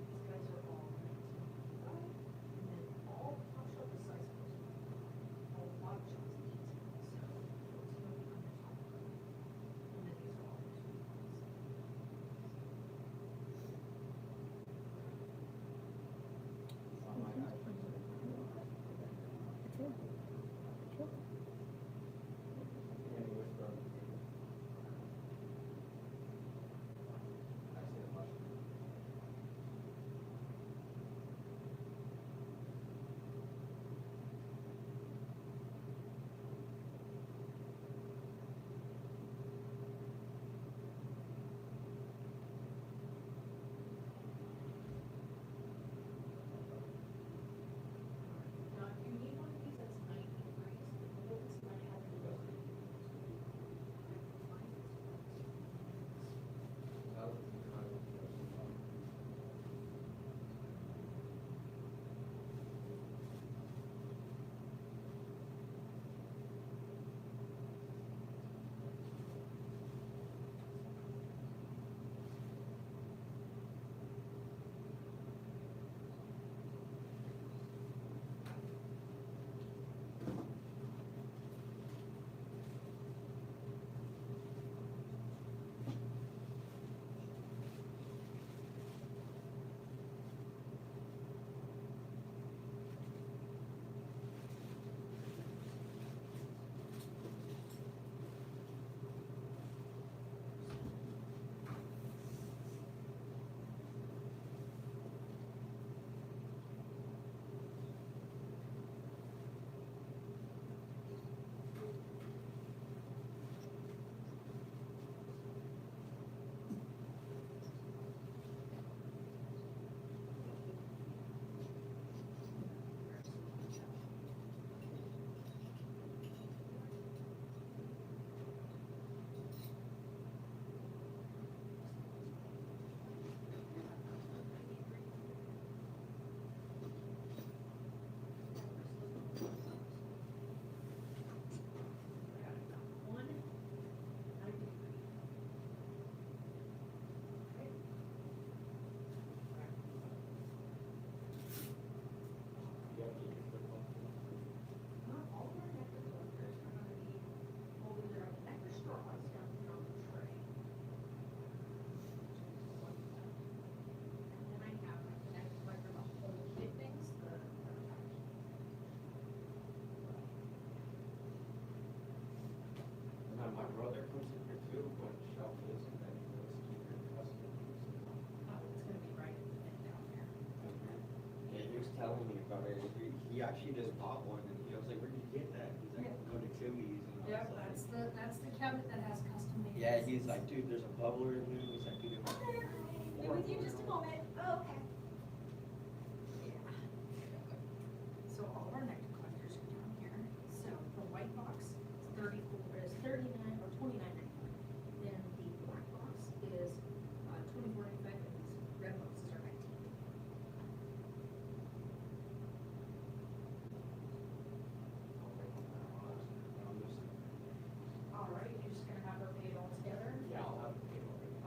These guys are all 19.5, and then all top shelf is size 14. All bottom shelf is 18, so 14 will be on the top. And then these are all 14. Now, if you need one of these that's 90 degrees, the bolts might have to go. One, 90 degree. Not all of our nectar collectors are gonna be holding their own nectar straws down on the tray. And then I have like the nectar collector, the whole kit things, the. And then my brother comes in here too, but shelf is, and then he goes to your custom. Oh, it's gonna be right in the end down there. Yeah, he was telling me about it. He actually just bought one, and he was like, "Where'd you get that?" He's like, "Go to Timmy's." And I was like, That's the cabinet that has custom made. Yeah, he's like, "Dude, there's a bubbler in there." He's like, "Dude, if I Be with you just a moment. Oh, okay. Yeah. So all of our nectar collectors are down here. So the white box is 39 or 29.99. Then the black box is 24.95, and these red boxes are 19. All right, you're just gonna have her pay it all together? Yeah, I'll have to pay over it.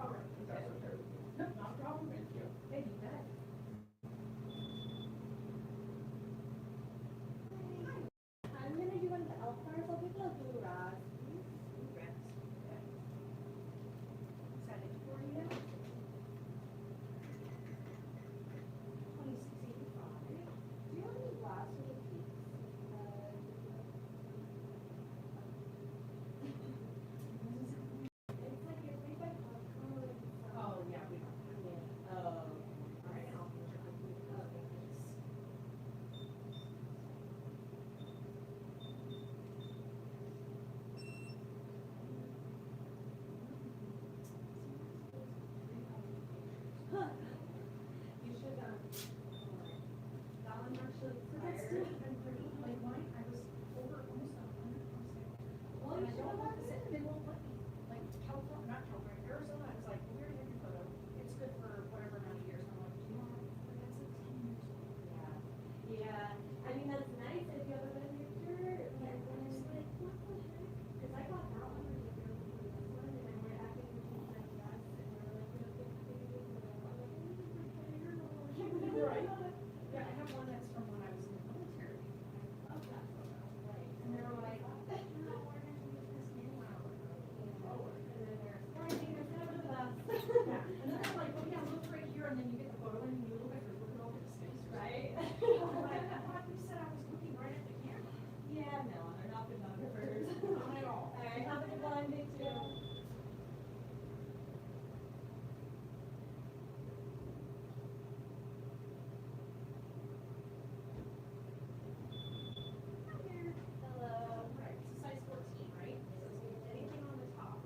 You should, that one actually, but that's still been pretty, like mine, I was over almost 100 pounds. Well, you should have let it, they won't let me, like California, not California, Arizona, I was like, well, we already have your photo, it's good for whatever amount of years, and I'm like, do you want, that's like 10 years old. Yeah, I mean, that's nice if you have a better picture, like, when it's like, what the heck? Cause I got that one when you were looking at this one, and then we're acting like us, and we're like, you know, big babies, and I'm like, oh my God, Right. Yeah, I have one that's from when I was in the military. I love that photo. Right. And they were like, no, we're gonna use this new one. I'm like, oh, And then they're, quarantine is never the best. yeah. And then they're like, oh yeah, look right here, and then you get the photo, and you look at her, look at all the space. Right? I'm like, I thought you said I was looking right at the camera. Yeah, no, they're not photographers. Not at all. Alright, have a good one, me too. Hello. Right, it's a size 14, right? So it's gonna be anything on the top. I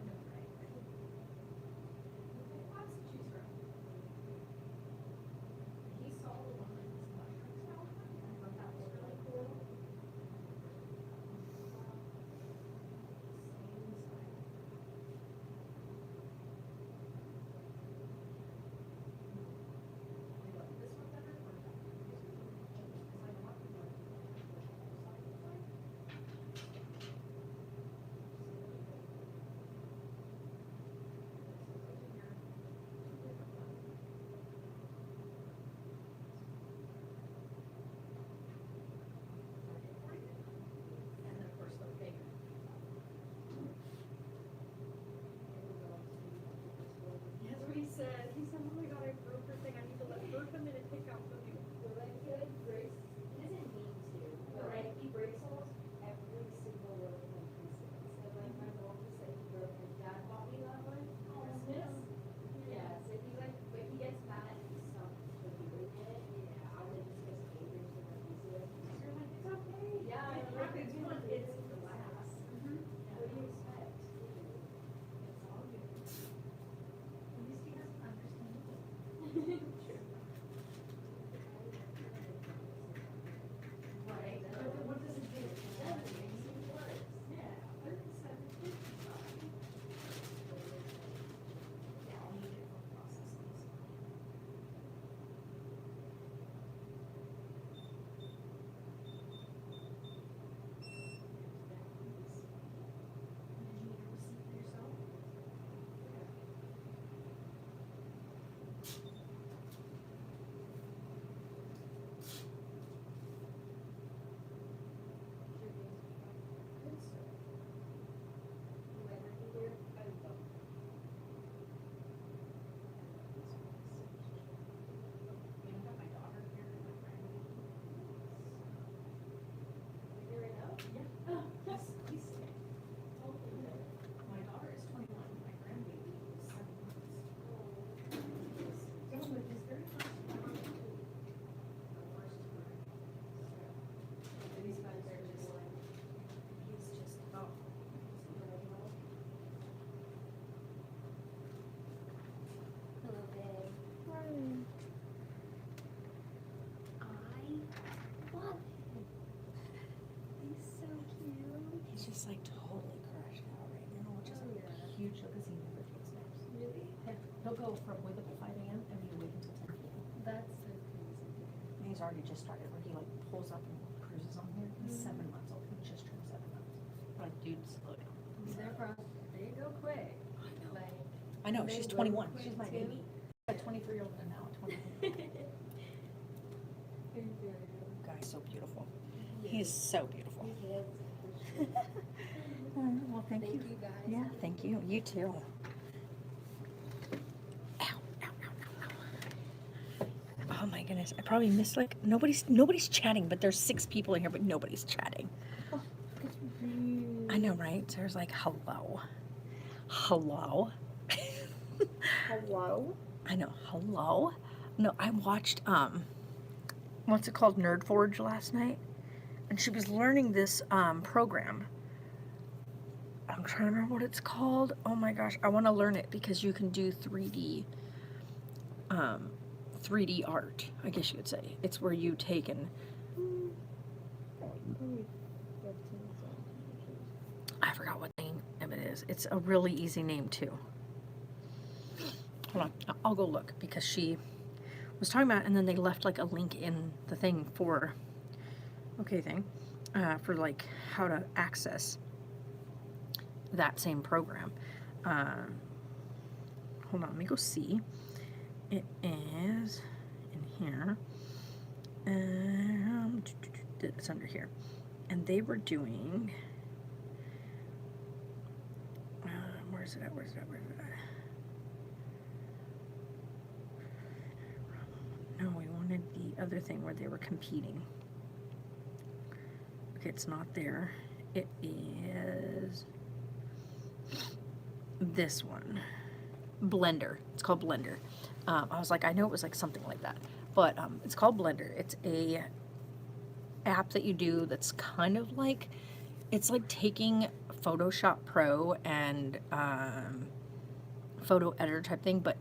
know, right? Okay, lots to choose from. He saw the one that was mushrooms all the time, and I thought that was really cool. Same style. I love this one better or that one? Because I want the one and then of course the bigger. That's what he said. He said, oh my God, I broke her thing. I need to let her come in and pick out the new. Well, like, he like breaks, he doesn't need to, but like, he breaks almost every single one of my pieces. And like, my mom just said he broke, his dad bought me that one for Christmas. Yeah, so he's like, but he gets mad at me so much when he breaks it. Yeah, and then just gets angry for the pieces. You're like, it's okay. Yeah, I It's know, okay. it's You want it's it's the glass. glass. Mhm. What do you expect? It's all good. At least he doesn't understand it. Right. But what does it do? Yeah, it makes it worse. Yeah, 37.55. Yeah, I'll need it for processing. Did you need a receipt for yourself? Good, sir. You might not be here. We don't have my daughter here and my grandbaby. Are you here right now? Yeah. He's sick. My daughter is 21, my grandbaby is 7 months. So it is very much the worst time. So, these guys are just like, he's just, oh. Hello, babe. I love him. He's so cute. He's just like totally crashed out right now, which is a huge deal because he never takes naps. Really? He'll go from wake up at 5 a.m. and be awake until 10 p.m. That's so crazy. And he's already just started where he like pulls up and cruises on here. He's 7 months old. He just turned 7 months. Like, dude, slow down. They go quick. Like, I know, They she's go 21. quick, She's my too. baby. A 23-year-old and now a 21. Guy's so beautiful. He's so beautiful. He is. Well, thank you. guys. Yeah, thank you. You too. Ow, ow, ow, ow, ow. Oh my goodness. I probably missed like nobody's chatting, but there's 6 people in here, but nobody's chatting. It's rude. I know, right? Sarah's like, hello. Hello. Hello? I know, hello. No, I watched what's it called? Nerd Forge last night. And she was learning this program. I'm trying to remember what it's called. Oh my gosh, I want to learn it because you can do 3D 3D art, I guess you could say. It's where you take and Probably 15 centimeters. I forgot what name of it is. It's a really easy name too. Hold on, I'll go look because she was talking about it, and then they left like a link in the thing for for like how to access that same program. Hold on, let me go see. It is in here. It's under here. And they were doing. Where's it at? No, we wanted the other thing where they were competing. Okay, it's not there. It is this one. Blender. It's called Blender. I was like, I know it was like something like that, but it's called Blender. It's a app that you do that's kind of like, it's like taking Photoshop Pro and photo editor type thing, but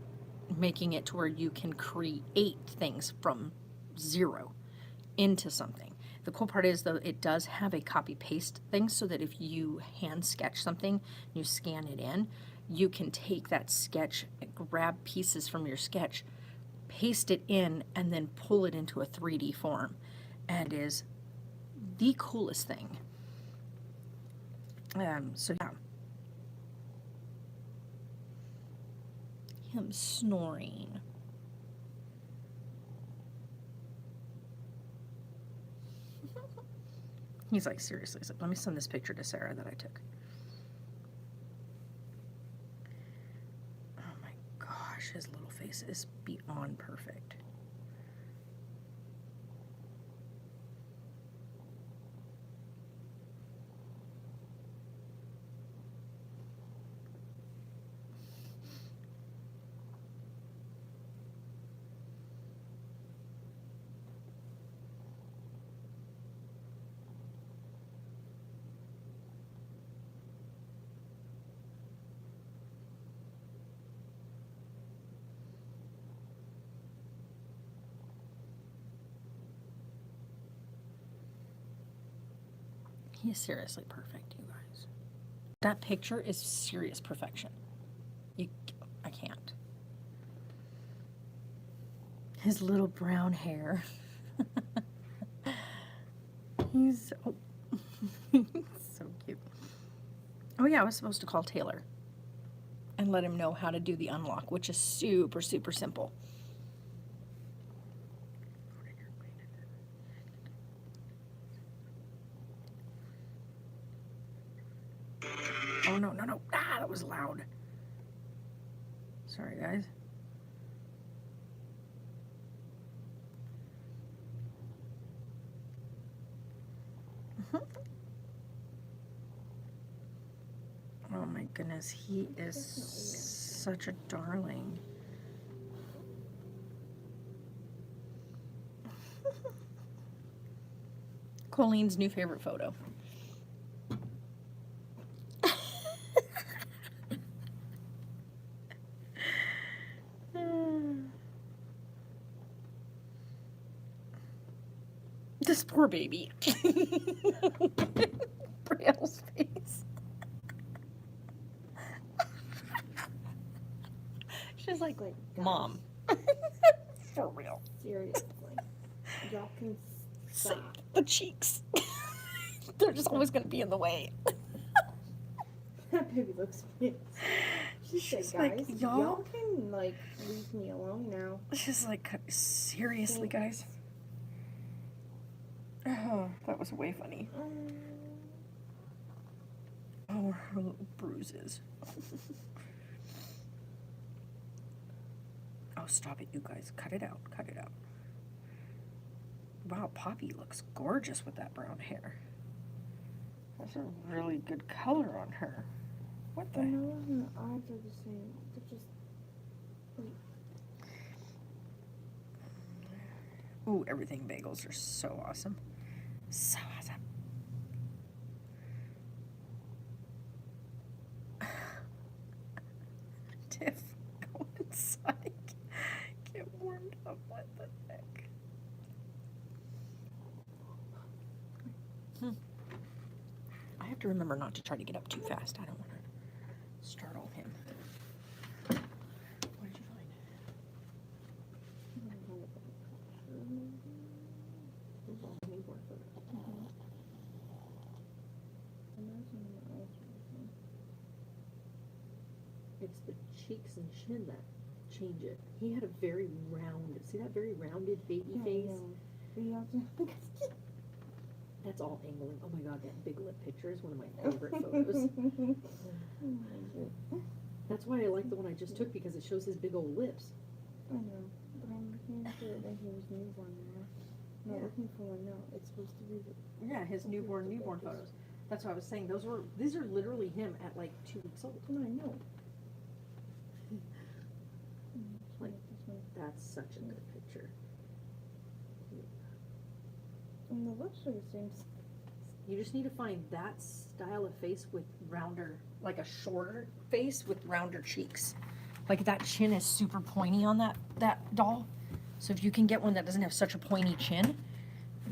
making it to where you can create things from zero into something. The cool part is, though, it does have a copy paste thing, so that if you hand sketch something, you scan it in, you can take that sketch, grab pieces from your sketch, paste it in, and then pull it into a 3D form, and is the coolest thing. So yeah. Him snoring. He's like, seriously. He's like, let me send this picture to Sarah that I took. Oh my gosh, his little face is beyond perfect. He is seriously perfect, you guys. That picture is serious perfection. I can't. His little brown hair. He's so, so cute. Oh yeah, I was supposed to call Taylor and let him know how to do the unlock, which is super, super simple. Oh, no. Ah, that was loud. Sorry, guys. Oh my goodness, he is such a darling. Colleen's new favorite photo. This poor baby. Braille's face. She's like, Guys, Mom. For real. seriously. Y'all can Say stop. the cheeks. They're just always going to be in the way. That baby looks pissed. She's Guys, like, y'all can, like, leave me alone now. She's like, seriously, guys? Oh, that was way funny. Oh, her little bruises. Oh, stop it, you guys. Cut it out. Cut it out. Wow, Poppy looks gorgeous with that brown hair. That's a really good color on her. What The the? nose and the eyes are the same. They're just... Ooh, everything bagels are so awesome. So awesome. Tiff, go inside. Get warmed up. What the heck? I have to remember not to try to get up too fast. I don't want to startle him. What did you find? It's the cheeks and chin that change it. He had a very round, see that very rounded baby face? That's all angling. Oh my god, that big lip picture is one of my favorite photos. That's why I like the one I just took, because it shows his big old lips. I know, but I'm looking for it that he was newborn now. Not Yeah. looking for one now. It's supposed to be the Yeah, his newborn photos. That's what I was saying. These are literally him at like 2 weeks old. one I know. Like, This one. that's such a good picture. And the lips are the same. You just need to find that style of face with rounder, like a shorter face with rounder cheeks. Like that chin is super pointy on that doll. So if you can get one that doesn't have such a pointy chin,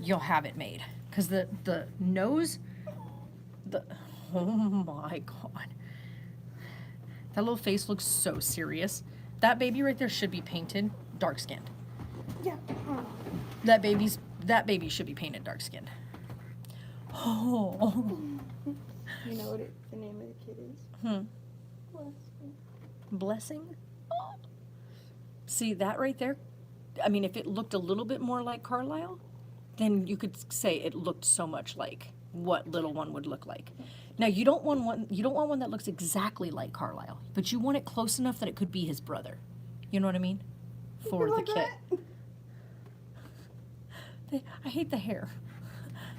you'll have it made. Because the nose, oh my god. That little face looks so serious. That baby right there should be painted dark skinned. Yeah. That baby should be painted dark skinned. Oh. You know what the name of the kid is? Blessing. Blessing? Oh. See that right there? I mean, if it looked a little bit more like Carlisle, then you could say it looked so much like what little one would look like. Now you don't want one that looks exactly like Carlisle, but you want it close enough that it could be his brother. You know what I mean? For the kid. I hate the hair.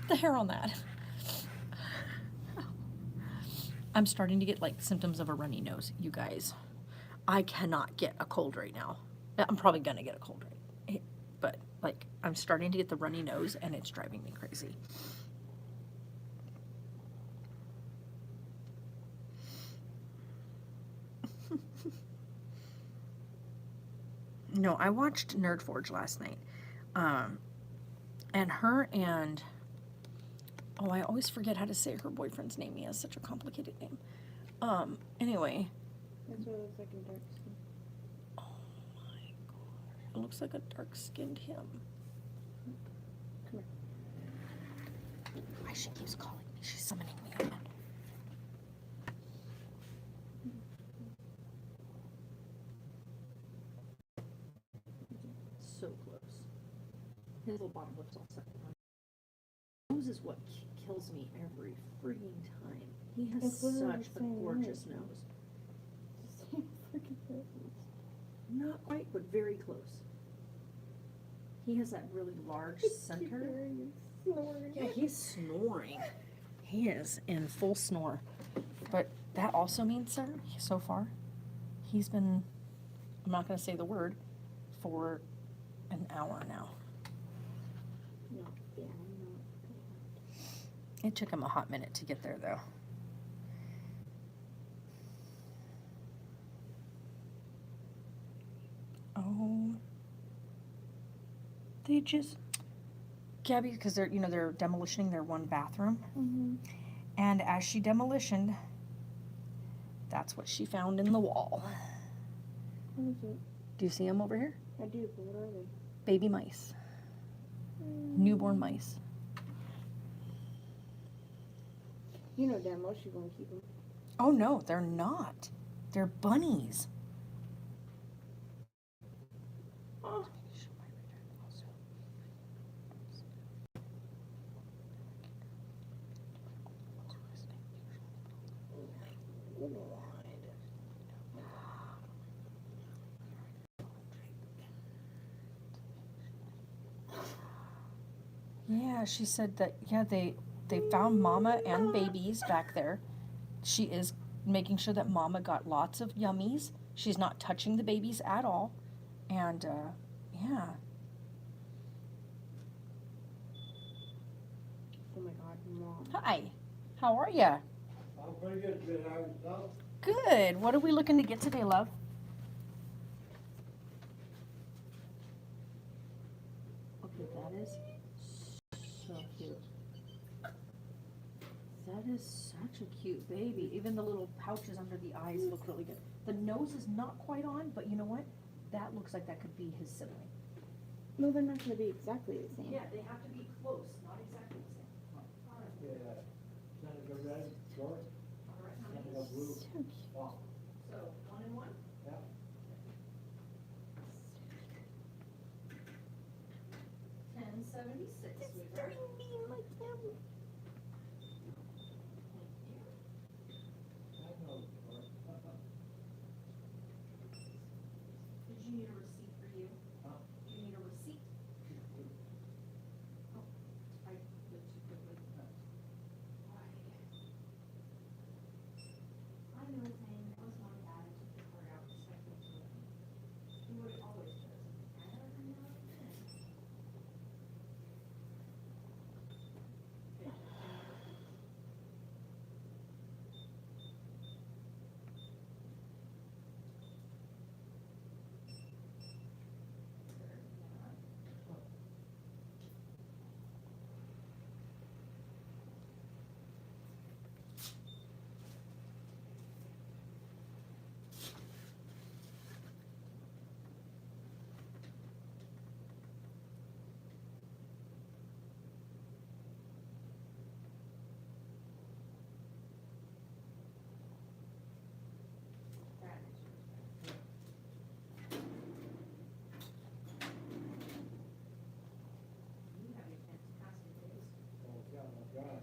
The hair on that. I'm starting to get like symptoms of a runny nose, you guys. I cannot get a cold right now. I'm probably gonna get a cold but like I'm starting to get the runny nose and it's driving me crazy. No, I watched Nerd Forge last night. And her and, oh, I always forget how to say her boyfriend's name. He has such a complicated name. Anyway. That's what it looks like in dark skin. Oh my god. It looks like a dark-skinned him. Come here. Why she keeps calling me? She's summoning me again. So close. His little bottom lip's all set. Nose is what kills me every freaking time. He has It's literally such the a same gorgeous nose. nose. Same freaking face. Not quite, but very close. He has that really large center. Yeah, he's snoring. He is in full snore. But that also means, sir, so far, he's been, I'm not going to say the word, for an hour now. Not bad, It took him a hot minute to get there, though. Oh. They just, Gabby, because they're demolishing their one bathroom. Mm-hmm. And as she demolitioned, that's what she found in the wall. What is it? Do you see them over here? I do, but what are they? Baby mice. Newborn mice. You know damn well she won't keep them. Oh no, they're not. They're bunnies. Oh. Yeah, she said that, yeah, they found mama and babies back there. She is making sure that mama got lots of yummies. She's not touching the babies at all. And, yeah. Oh my god, Mom. Hi, how are ya? I'm pretty good, good. How yourself? Good. What are we looking to get today, love? that is such a cute baby. Even the little pouches under the eyes look really good. The nose is not quite on, but you know what? That looks like that could be his sibling. No, they're not gonna be exactly the same. Yeah, they have to be close, not exactly the same. All right. Yeah, Seneca red, short, All right, how many? Seneca blue, So cute. long. So, 1 and 1? Yeah. 1076. It's we've got. very mean like them. I know, short. Did you need a receipt for you? Huh? You need a receipt? Oh, I went too quickly. Why? I know his name, that was one bad, I took the card out, so I could do it. He would always does. I don't know his name. Okay, that is yours. You have a fantastic days. Oh, God, my God.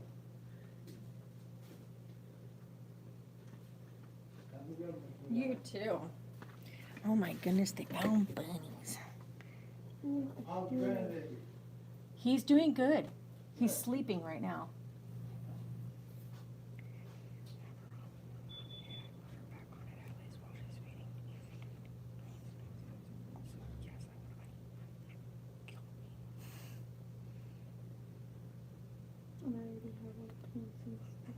Have a good one. You too. Oh my goodness, they found bunnies. How's grandbaby? He's doing good. He's sleeping right now. And I already have like pins and stuff.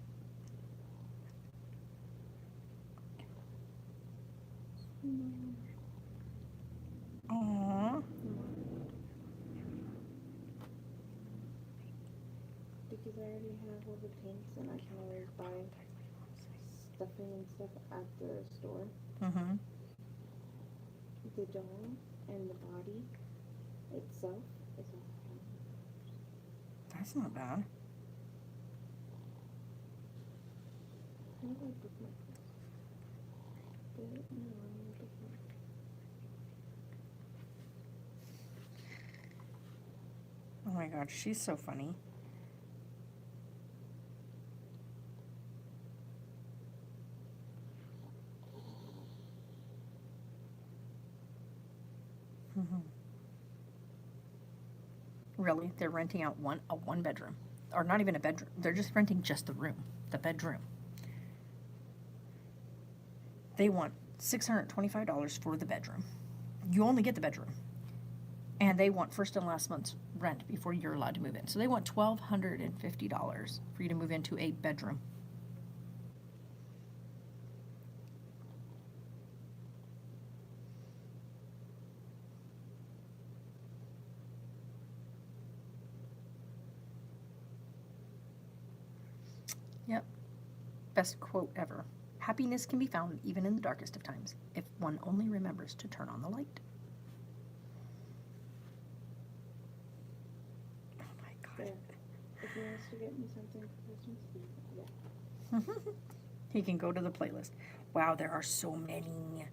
Aww. Because I already have all the paints and I can always buy stuffing and stuff at the store. Mm-hmm. The doll and the body itself is all That's not bad. how do I book my clothes? But no, I'm gonna book my Oh my god, she's so funny. Mhm. Really? They're renting out a one bedroom. Or not even a bedroom. They're just renting just the room, the bedroom. They want $625 for the bedroom. You only get the bedroom. And they want first and last month's rent before you're allowed to move in. So they want $1,250 for you to move into a bedroom. Yep. Best quote ever. Happiness can be found even in the darkest of times if one only remembers to turn on the light. Oh my there. god. If he wants to get me something for Christmas, yeah. He can go to the playlist. Wow, there are so many.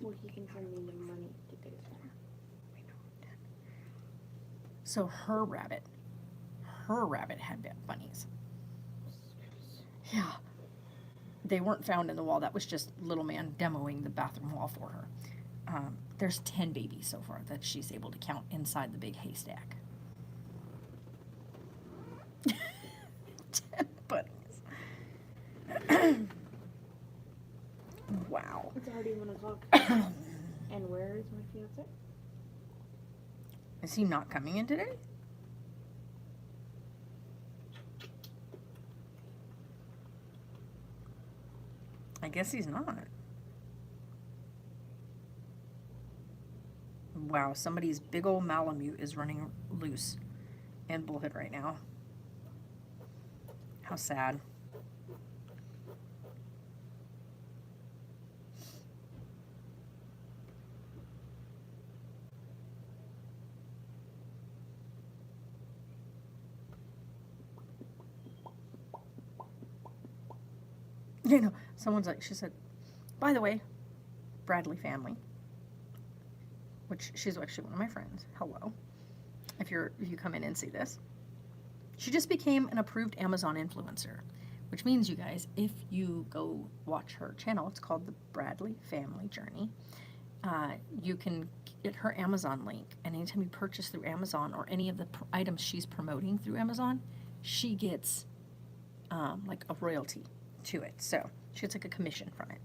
Well, he can send me the money to get it done. So her rabbit had bunnies. Yeah. They weren't found in the wall. That was just little man demoing the bathroom wall for her. There's 10 babies so far that she's able to count inside the big haystack. 10 bunnies. Wow. It's already 1 o'clock. And where is my fiance? Is he not coming in today? I guess he's not. Wow, somebody's big old Malamute is running loose in Bullhead right now. How sad. You know, someone's like, she said, by the way, Bradley family, which she's actually one of my friends. Hello. If you come in and see this. She just became an approved Amazon influencer, which means, you guys, if you go watch her channel, it's called the Bradley Family Journey. You can get her Amazon link, and anytime you purchase through Amazon or any of the items she's promoting through Amazon, she gets like a royalty to it. So she gets like a commission from it.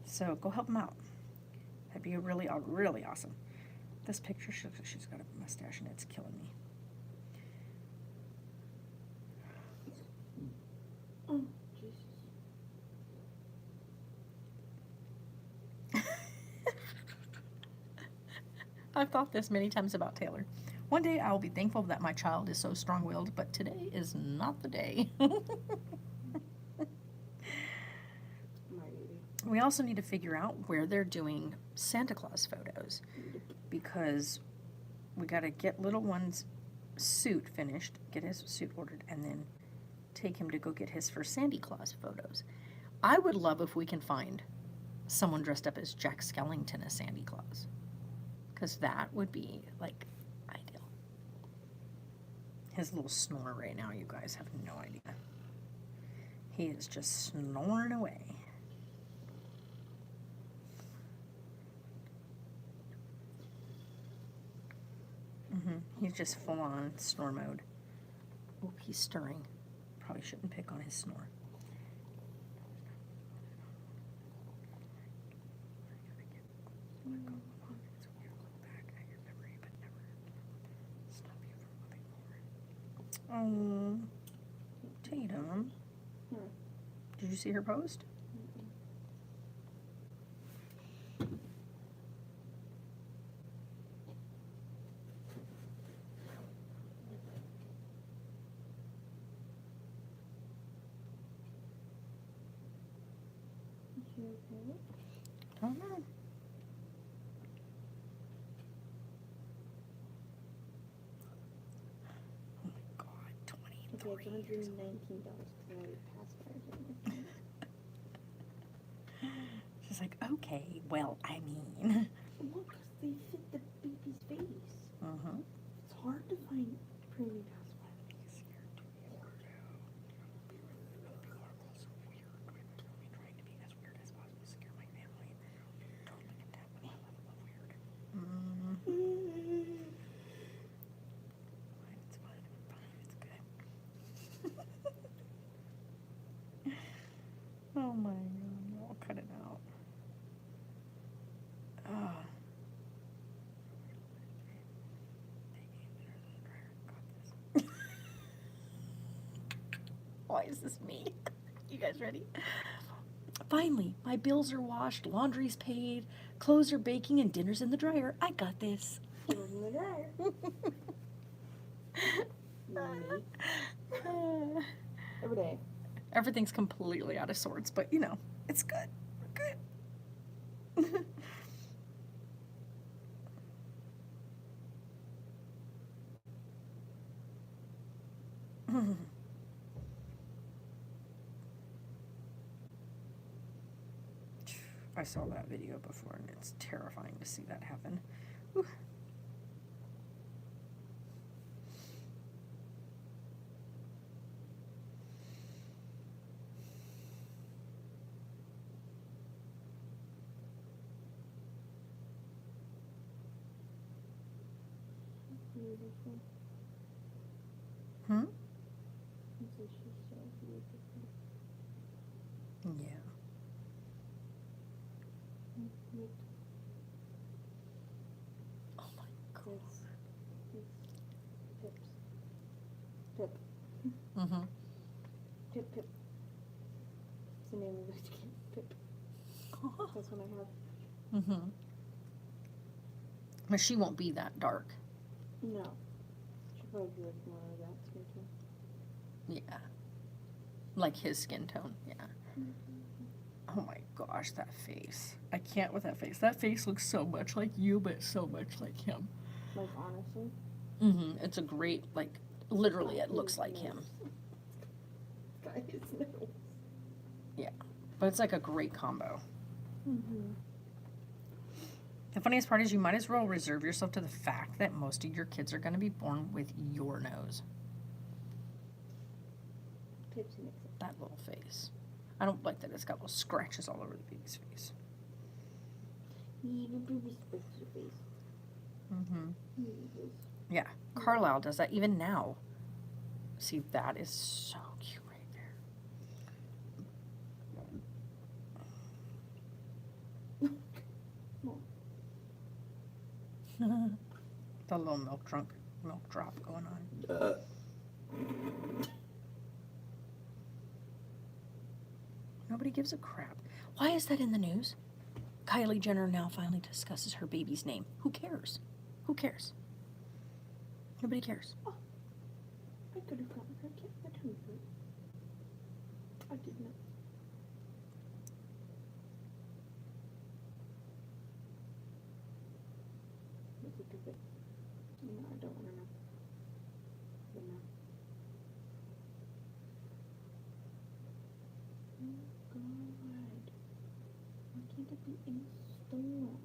So go help them out. That'd be really, really awesome. This picture, she looks like she's got a mustache, and it's killing me. Oh, Jesus. I've thought this many times about Taylor. One day I will be thankful that my child is so strong-willed, but today is not the day. My baby. We also need to figure out where they're doing Santa Claus photos, because we got to get little one's suit finished, get his suit ordered, and then take him to go get his first Santa Claus photos. I would love if we can find someone dressed up as Jack Skellington as Santa Claus, because that would be like ideal. His little snore right now, you guys have no idea. He is just snoring away. He's just full on snore mode. Oh, he's stirring. Probably shouldn't pick on his snore. Oh, Tatum. Did you see her post? Don't know. Oh my God, Okay, it's $119 because I already passed by. She's like, okay, well, I mean. Well, because they fit the baby's face. Uh-huh. It's hard to find premium pacifier. Oh my God, I'll cut it out. Ugh. Why is this me? You guys ready? Finally, my bills are washed, laundry's paid, clothes are baking, and dinner's in the dryer. I got this. It was in the dryer. Every day. Everything's completely out of sorts, but you know, it's good. We're good. I saw that video before, and it's terrifying to see that happen. Whew. Beautiful. Hmm? And so she's so beautiful. Yeah. Look, Oh my God. it's Pips. Pip. Mm-hmm. Pip, Pip. It's the name of the kid. Pip. That's what I have. Mm-hmm. But she won't be that dark. No. She'll probably be like more of that skin tone. Yeah. like his skin tone. Yeah. Oh my gosh, that face. I can't with that face. That face looks so much like you, but so much like him. Like, honestly. Mm-hmm. It's a great, like, literally, it looks like him. Guy is nose. But it's like a great combo. Mm-hmm. The funniest part is you might as well reserve yourself to the fact that most of your kids are going to be born with your nose. Pips makes it. That little face. I don't like that it's got little scratches all over the baby's face. Little baby scratch your face. Mm-hmm. Little. Yeah, Carlisle does that even now. See, that is so cute right there. The little milk drop going on. Nobody gives a crap. Why is that in the news? Kylie Jenner now finally discusses her baby's name. Who cares? Who cares? Nobody cares. I could have gotten her kid the temper. I did not. What's it give it? No, I don't want to know. But no. Oh God. Why can't it be in stock? Mom.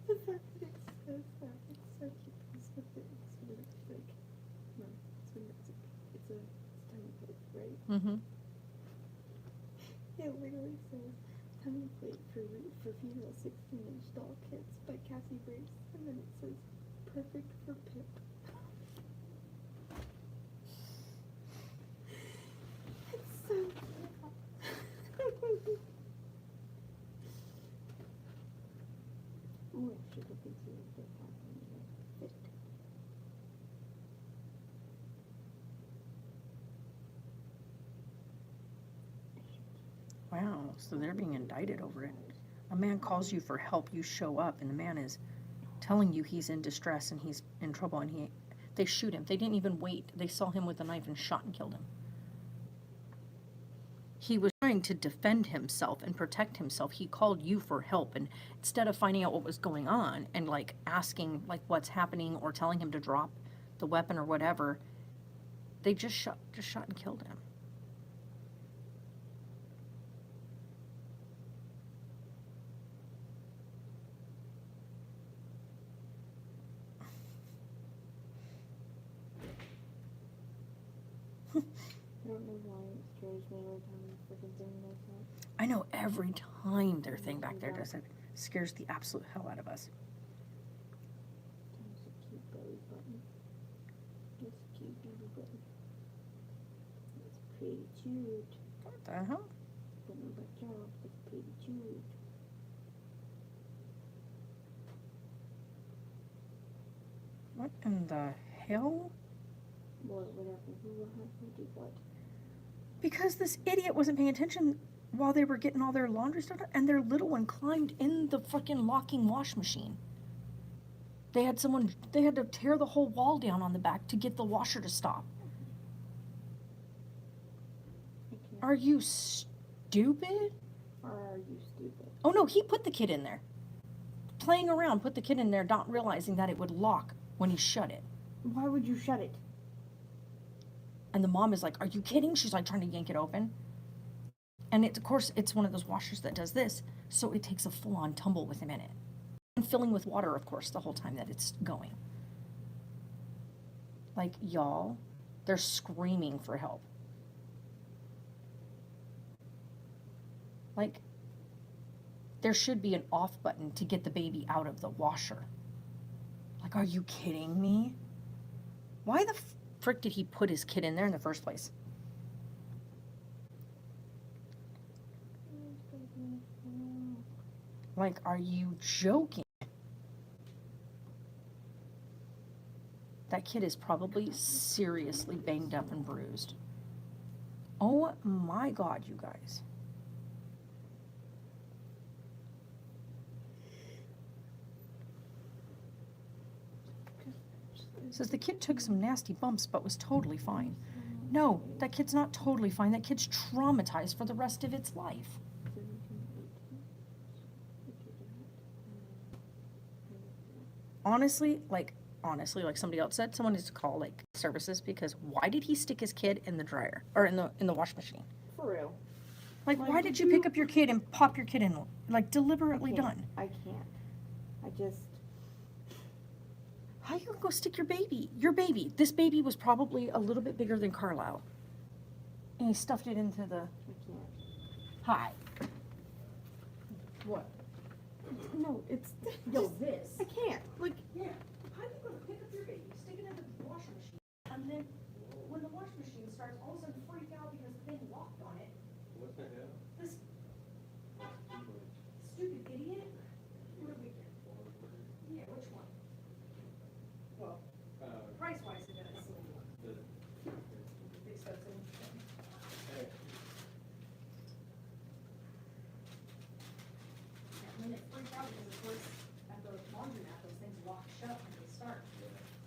The fact that it says that, it's such a piece of it. It's like, no, it's template, right? Mm-hmm. It literally says template for female 16-inch doll kits by Cassie Brace, and then it says perfect for Pip. It's so oh, I should look into if they have any fit. Wow, so they're being indicted over it. A man calls you for help, you show up, and the man is telling you he's in distress and he's in trouble, and they shoot him. They didn't even wait. They saw him with a knife and shot and killed him. He was trying to defend himself and protect himself. He called you for help, and instead of finding out what was going on and like asking like what's happening or telling him to drop the weapon or whatever, they just shot and killed him. I don't know why it scares me every time the freaking thing does that. I know every time their thing back there does it, scares the absolute hell out of us. It's a cute belly button. It's a cute belly button. It's pretty cute. What the hell? Don't know about y'all, but it's pretty cute. What in the hell? What happened? Who did what? Because this idiot wasn't paying attention while they were getting all their laundry stuff done, and their little one climbed in the freaking locking wash machine. They had to tear the whole wall down on the back to get the washer to stop. Are you stupid? Or are you stupid? Oh no, he put the kid in there. Playing around, put the kid in there, not realizing that it would lock when he shut it. Why would you shut it? And the mom is like, are you kidding? She's like trying to yank it open. And of course, it's one of those washers that does this, so it takes a full-on tumble with him in it. And filling with water, of course, the whole time that it's going. Like, y'all, they're screaming for help. Like, there should be an off button to get the baby out of the washer. Like, are you kidding me? Why the frick did he put his kid in there in the first place? Like, are you joking? That kid is probably seriously banged up and bruised. Oh my God, you guys. Says the kid took some nasty bumps but was totally fine. No, that kid's not totally fine. That kid's traumatized for the rest of its life. 17, 18. Look at that. Honestly, like somebody else said, someone needs to call like services because why did he stick his kid in the dryer or in the wash machine? For real. Like, why did you pick up your kid and pop your kid in? Like, deliberately done. I can't. I just. How you gonna go stick your baby? Your baby. This baby was probably a little bit bigger than Carlisle. And he stuffed it into the. I can't. Hi. What? No, it's. Yo, this. I can't. Like. Yeah. How you gonna pick up your baby, stick it in the washing machine, and then when the washing machine starts, all of a sudden freak out because the thing locked on it? What the hell? This stupid idiot. What did we get? Yeah, which one? Well, price wise, it is a little expensive. Yeah, and then it freaked out because of course at the laundromat, those things lock shut when they start.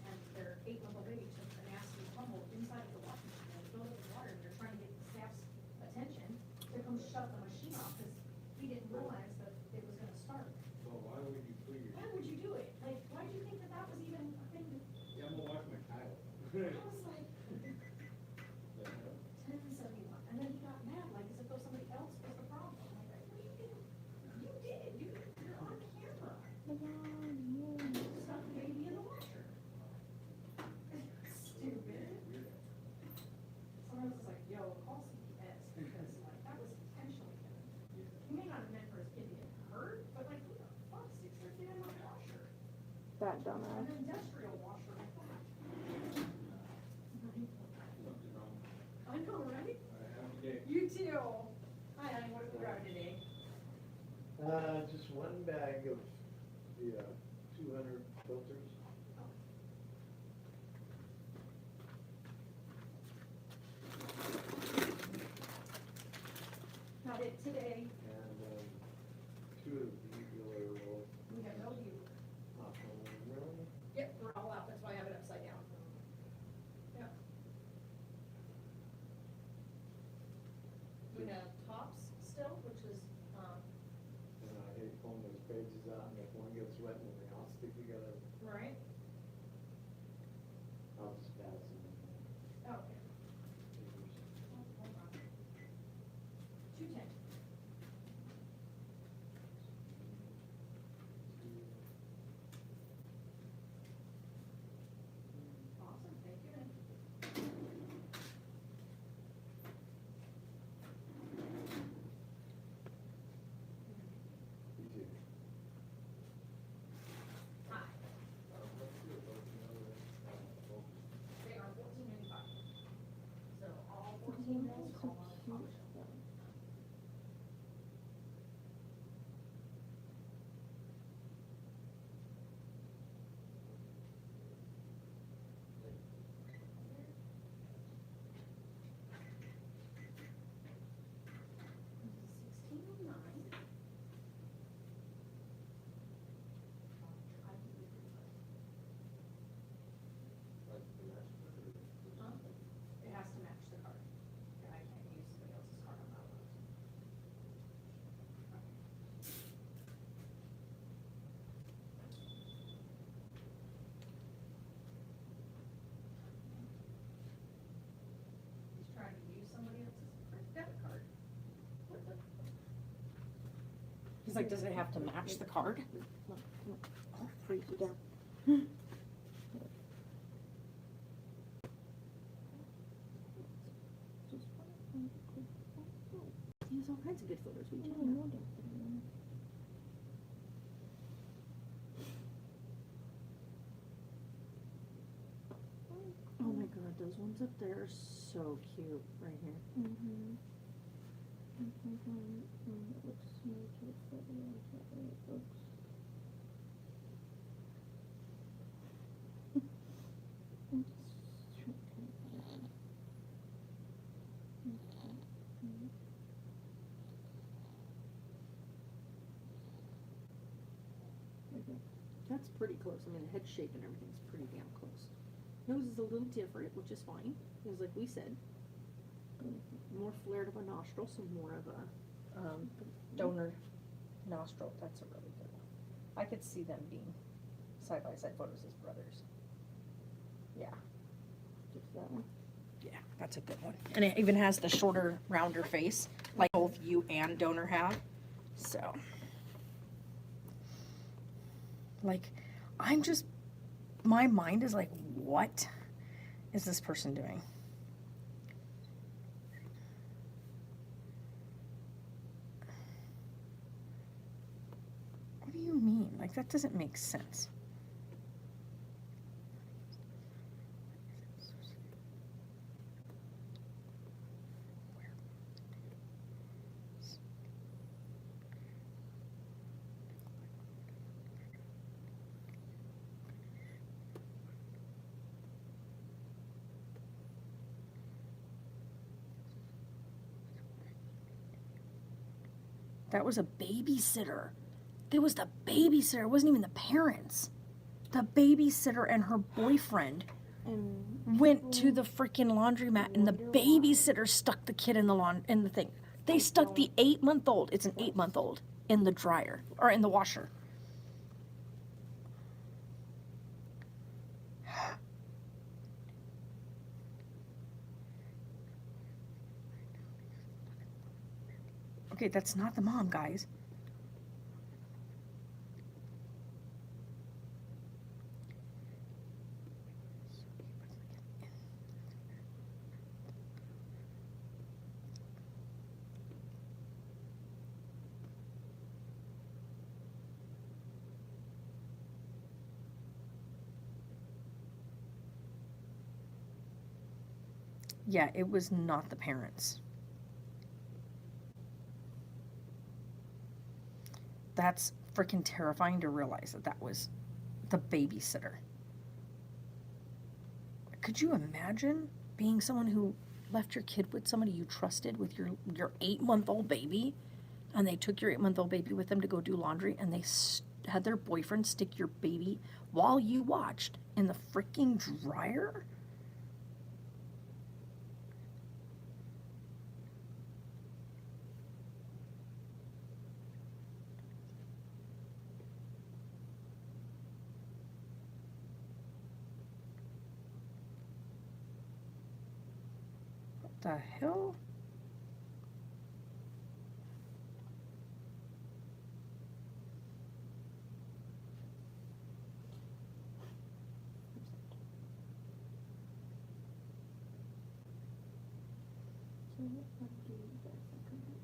And their 8-month-old baby took a nasty tumble inside of the washing machine and filled it with water, and they're trying to get the staff's attention to come shut the machine off because he didn't realize that it was gonna start. Well, why would you put your? Why would you do it? Like, why do you think that that was even a thing to, Yeah, I'm gonna wash my tile. I was like, 1071, and then he got mad, like as if though somebody else was the problem. I'm like, what are you doing? You did, you're on camera. Stuck the baby in the washer. Stupid. Someone was like, yo, call CPS, because like, that was intentionally done. He may not have meant for his kid to get hurt, but like, who the fuck sticks their kid in the washer? That An dumbass. industrial washer like that. Nothing wrong. I know, right? Have a good day. You too. Hi, honey, what are we grabbing today? Just one bag of the 200 filters. Not it today. And 2 of the nuclear roll. We have no view. Really? Yep, we're all out. That's why I have it upside down. Yep. We have tops still, which is, And I hate pulling those pages out, and if one gets wet and they all stick together, right? I'll just pass them. Oh, okay. Hold on. 210. Awesome, thank you. You too. Hi. They are $14.95. So all 14 bills call on the top shelf. It has to match the card. Yeah, I can't use somebody else's card on that one. He's trying to use somebody else's debit card. What the? He's like, does it have to match the card? Look, come on. I'll freeze you down. He has all kinds of good photos. We Yeah, do I know that. Oh my god, those ones up there are so cute right here. Mm-hmm. It looks smooth to the foot, and it looks. That's pretty close. I mean, the head shape and everything's pretty damn close. Nose is a little different, which is fine, because like we said, more flared of a nostril, so more of a donor nostril. That's a really good one. I could see them being side by side photos as brothers. Yeah. Just that one. Yeah, that's a good one. And it even has the shorter, rounder face, like both you and donor have. So, like, I'm just, my mind is like, what is this person doing? What do you mean? Like, that doesn't make sense. That was a babysitter. It was the babysitter. It wasn't even the parents. The babysitter and her boyfriend And went to the freaking laundromat, and the babysitter stuck the kid in the thing. They stuck the 8-month-old. It's an 8-month-old in the dryer or in the washer. Okay, that's not the mom, guys. Yeah, it was not the parents. That's freaking terrifying to realize that that was the babysitter. Could you imagine being someone who left your kid with somebody you trusted with your 8-month-old baby, and they took your 8-month-old baby with them to go do laundry, and they had their boyfriend stick your baby while you watched in the freaking dryer? The hell? So what do you guys recommend?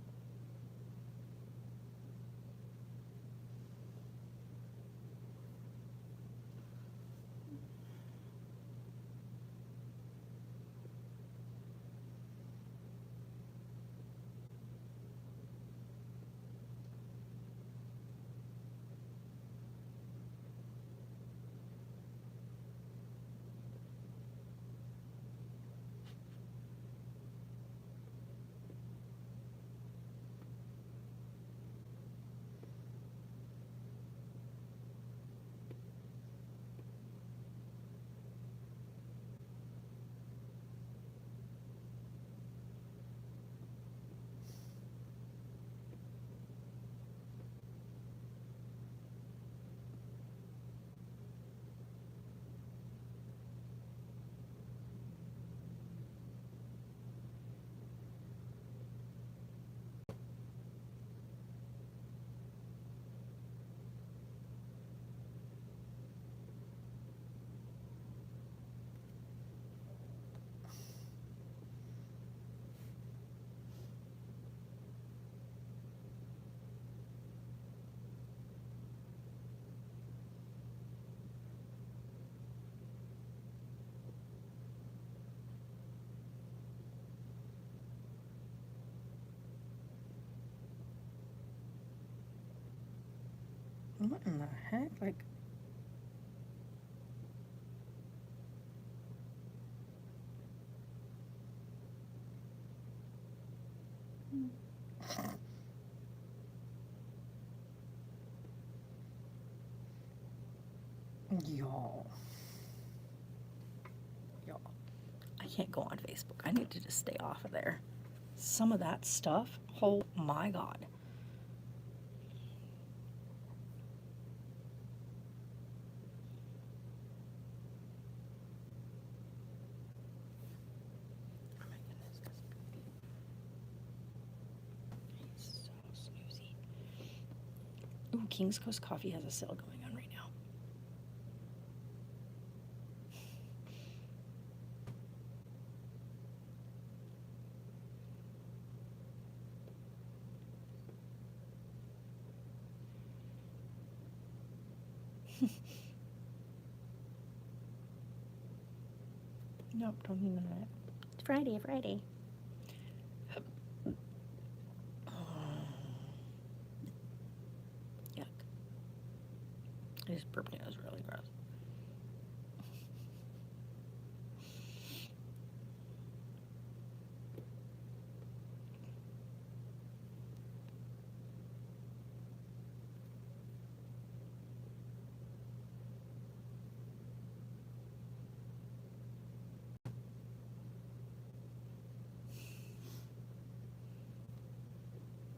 What in the heck? Like, y'all. can't go on Facebook. I need to just stay off of there. Some of that stuff, oh my God. Oh my goodness, this baby. He's so snoozy. Ooh, King's Coast Coffee has a sale going on right now. Nope, don't need none of that. It's Friday. Yuck. I just burped it. It was really gross.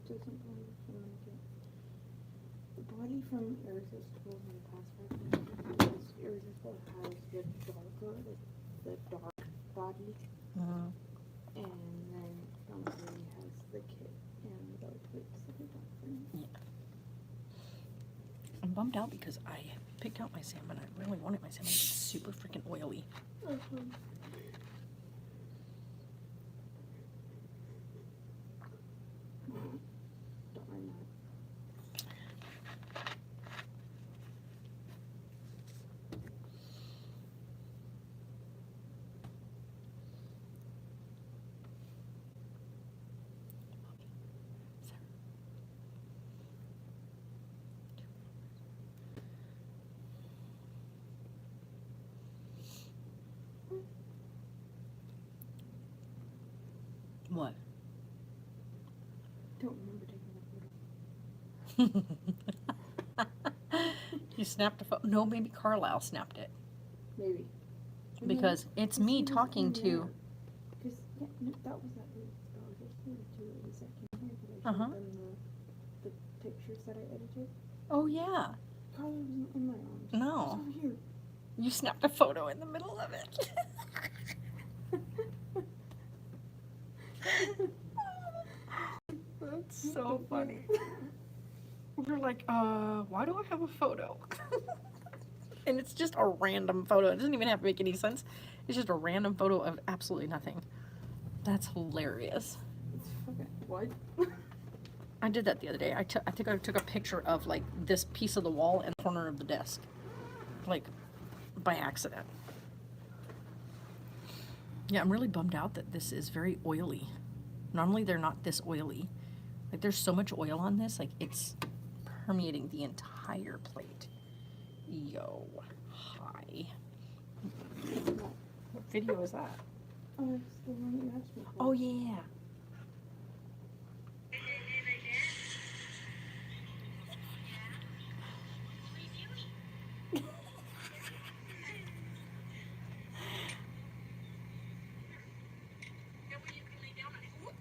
Doesn't body from like it. The body from Irresistible in the past 5 minutes because Irresistible has the darker, the dark body, and then Dominique has the kit and the lips that are different. Yeah. I'm bummed out because I picked out my salmon. I really wanted my salmon to be super freaking oily. Don't mind that. What? Don't remember taking a photo. You snapped a photo? No, maybe Carlisle snapped it. Maybe. Because it's me talking to. Because yeah, no, that was that thing too. It was that came here because I Uh-huh. showed them the pictures that I edited. Oh, yeah. Carla wasn't in my arms. No. It's over here. You snapped a photo in the middle of it. That's so funny. You're like, why do I have a photo? And it's just a random photo. It doesn't even have to make any sense. It's just a random photo of absolutely nothing. That's hilarious. It's fucking what? I did that the other day. I think I took a picture of like this piece of the wall and the corner of the desk. Like by accident. Yeah, I'm really bummed out that this is very oily. Normally they're not this oily. Like there's so much oil on this, like it's permeating the entire plate. Yo, hi. What video is that? Oh, it's the one you asked me for. Oh yeah.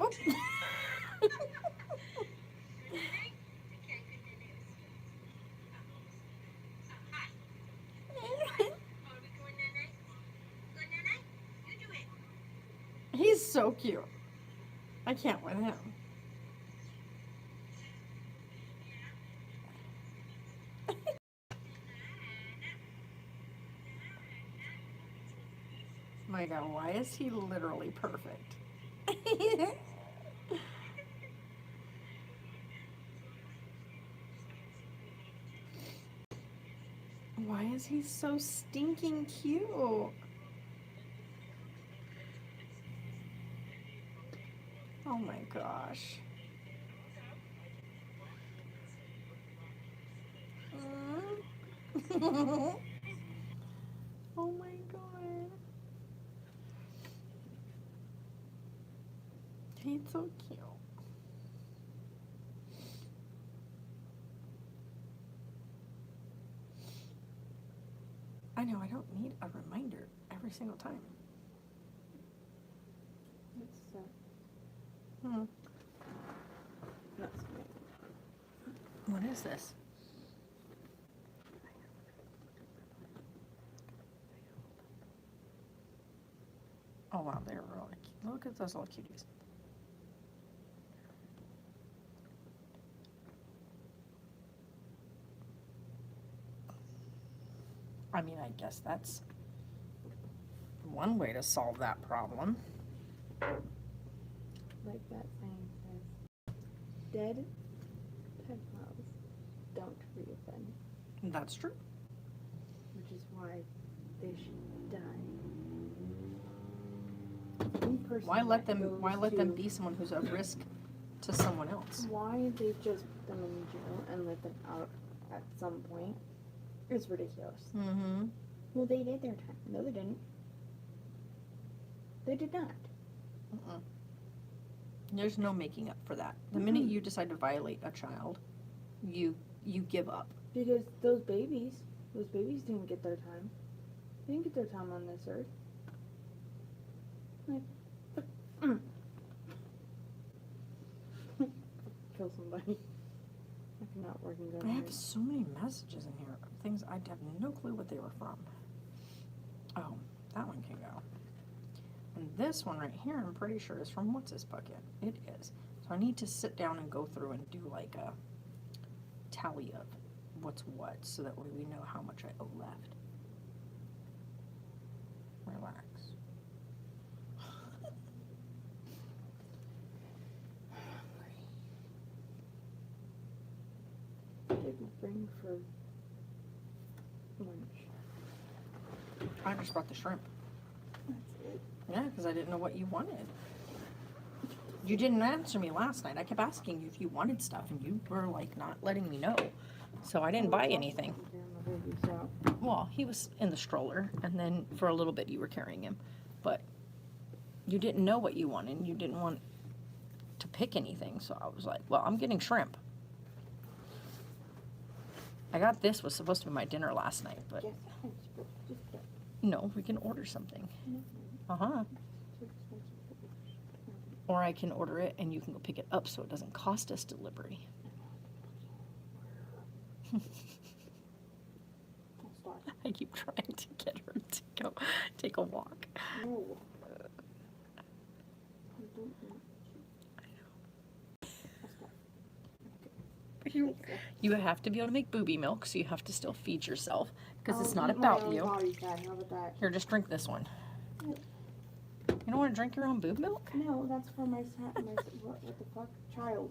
Oop. He's so cute. I can't with him. My God, why is he literally perfect? Why is he so stinking cute? Oh my gosh. Oh my God. He's so cute. I know, I don't need a reminder every single time. Hmm. That's me. What is this? Oh wow, they're really cute. Look at those little cuties. I mean, I guess that's one way to solve that problem. Like that saying says, dead pedophiles don't reoffend, That's true. which is why they should die. One person Why let that them? Why goes let them to- be someone who's a risk to someone else? Why they just put them in jail and let them out at some point is ridiculous. Mm-hmm. Well, they did their time. No, they didn't. They did not. There's no making up for that. The minute you decide to violate a child, you give up. Because those babies didn't get their time. They didn't get their time on this earth. Like, kill somebody. I cannot work and go. I have so many messages in here. Things I have no clue what they were from. Oh, that one can go. And this one right here, I'm pretty sure is from What's His Bucket. It is. So I need to sit down and go through and do like a tally of what's what, so that way we know how much I owe left. Relax. What did you bring for lunch? I just brought the shrimp. That's it. Yeah, because I didn't know what you wanted. You didn't answer me last night. I kept asking you if you wanted stuff, and you were like not letting me know. So I didn't buy anything. Well, he was in the stroller, and then for a little bit you were carrying him. But you didn't know what you wanted, and you didn't want to pick anything. So I was like, well, I'm getting shrimp. I got this, was supposed to be my dinner last night, but Yes, I'm supposed to just get no, we can order something. no, Uh-huh. too expensive for this. Or I can order it, and you can go pick it up so it doesn't cost us delivery. I'll start. I keep trying to get her to go take a walk. No. I don't want You, you have to be able to make booby milk, so you have to still feed yourself, because it's I'll not eat my about own you. body fat. How about that? Here, just drink this one. You don't want to drink your own boob milk? No, that's for my what the fuck child.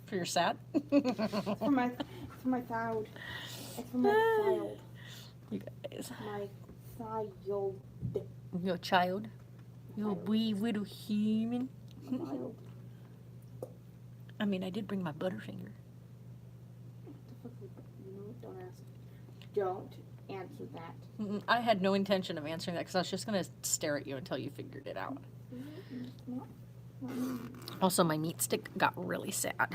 For your sad? It's for my child. It's for my child. You guys. My child. Your child? Your wee little human? Child. I mean, I did bring my Butterfinger. What the fuck? You know what? Don't ask. Don't answer that. I had no intention of answering that because I was just going to stare at you until you figured it out. Also, my meat stick got really sad.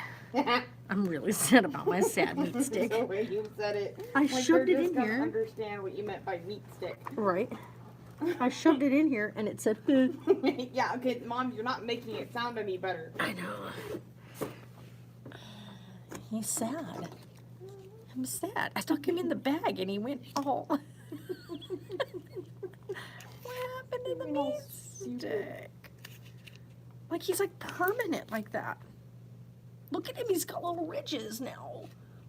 I'm really sad about my sad meat stick. The way you said it. I Like shoved they're it just in gonna here. Understand what you meant by meat stick. Right. I shoved it in here and it said, Yeah, okay, Mom, you're not making it sound any better. I know. He's sad. I'm sad. I stuck him in the bag and he went all. What happened to the Went all meat stupid. stick? Like he's like permanent like that. Look at him, he's got little ridges now.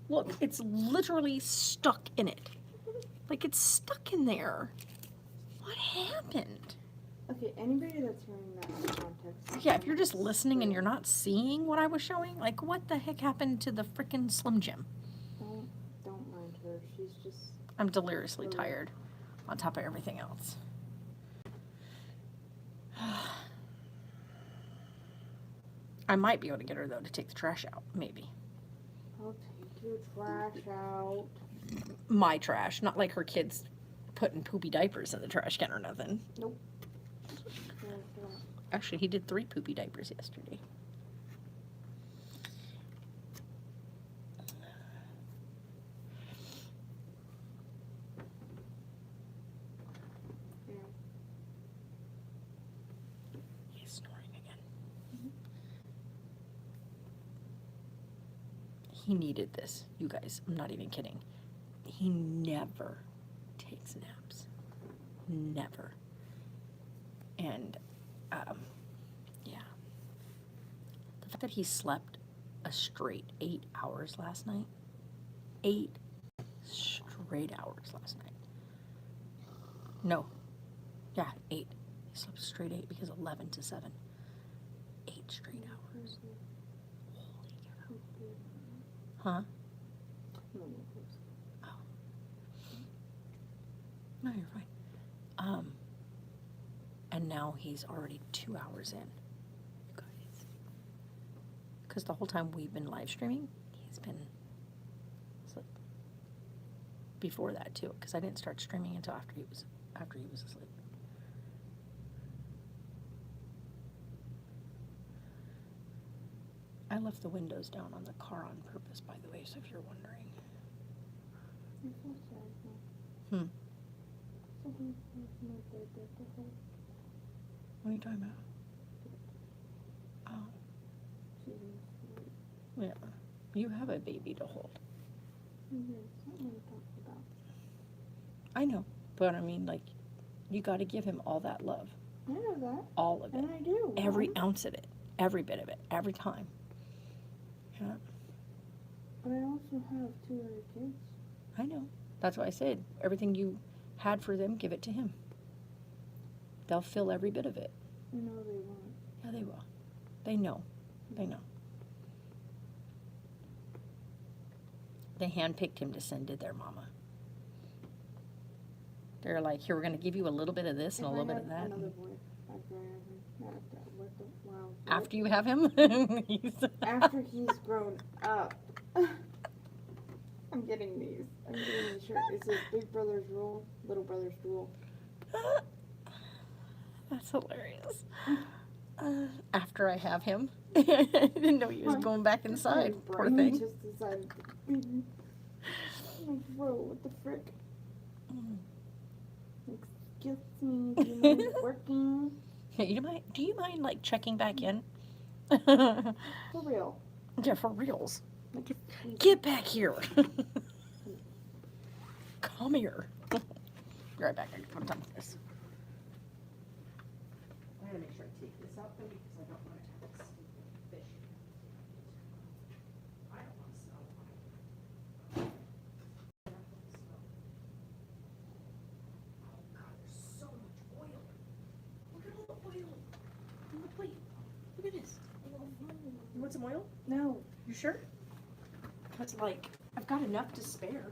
Look, it's literally stuck in it. Like it's stuck in there. What happened? Okay, anybody that's hearing that in context. Yeah, if you're just listening and you're not seeing what I was showing, like what the heck happened to the frickin' Slim Jim? Don't mind her. She's just. I'm deliriously tired on top of everything else. I might be able to get her though to take the trash out, maybe. I'll take your trash out. My trash, not like her kids putting poopy diapers in the trash can or nothing. Nope. Actually, he did 3 poopy diapers yesterday. He's snoring again. He needed this, you guys. I'm not even kidding. He never takes naps. Never. And, yeah. The fact that he slept a straight 8 hours last night. 8 straight hours last night. No. Yeah, 8. He slept straight 8 because 11 to 7. 8 straight hours. Holy cow. Huh? Oh. No, you're fine. And now he's already 2 hours in, you guys. Because the whole time we've been live streaming, he's been asleep. Before that too, because I didn't start streaming until after he was asleep. I left the windows down on the car on purpose, by the way, so if you're wondering. Hmm. What are you talking about? Oh. Yeah. You have a baby to hold. I know, but I mean, like, you got to give him all that love. I know that. All of it. And I do. Every ounce of it. Every bit of it. Every time. Yeah. But I also have 2 other kids. I know. That's why I said everything you had for them, give it to him. They'll feel every bit of it. No, they won't. Yeah, they will. They know. They know. They handpicked him to send to their mama. They're like, here, we're going to give you a little bit of this and a little bit of that. Another boy after I have him. Not after, what the, wow. After you have him? After he's grown up. I'm getting these. I'm getting these shirts. It says Big Brother's rule, Little Brother's rule. That's hilarious. After I have him. I didn't know he was going back inside. My Poor brain thing. just decided to be like, bro, what the frick? Excuse me, do you mind working? Yeah, do you mind like checking back in? For real. Yeah, for reals. Like, Get back here. Come here. Be right back. I'm done with this. I gotta make sure I take this out though because I don't want it to have a stupid fish. I don't want to smell it. Oh God, there's so much oil. Look at all the oil on the plate. Look at this. You want some oil? no. You sure? That's like, I've got enough to spare.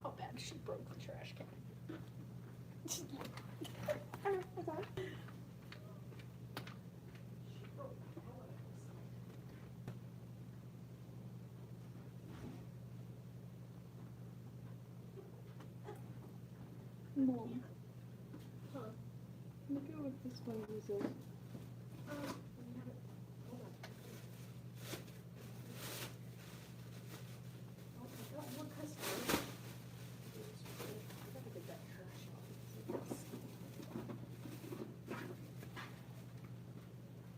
How bad she broke the trash can. Mom. Look at what this one uses.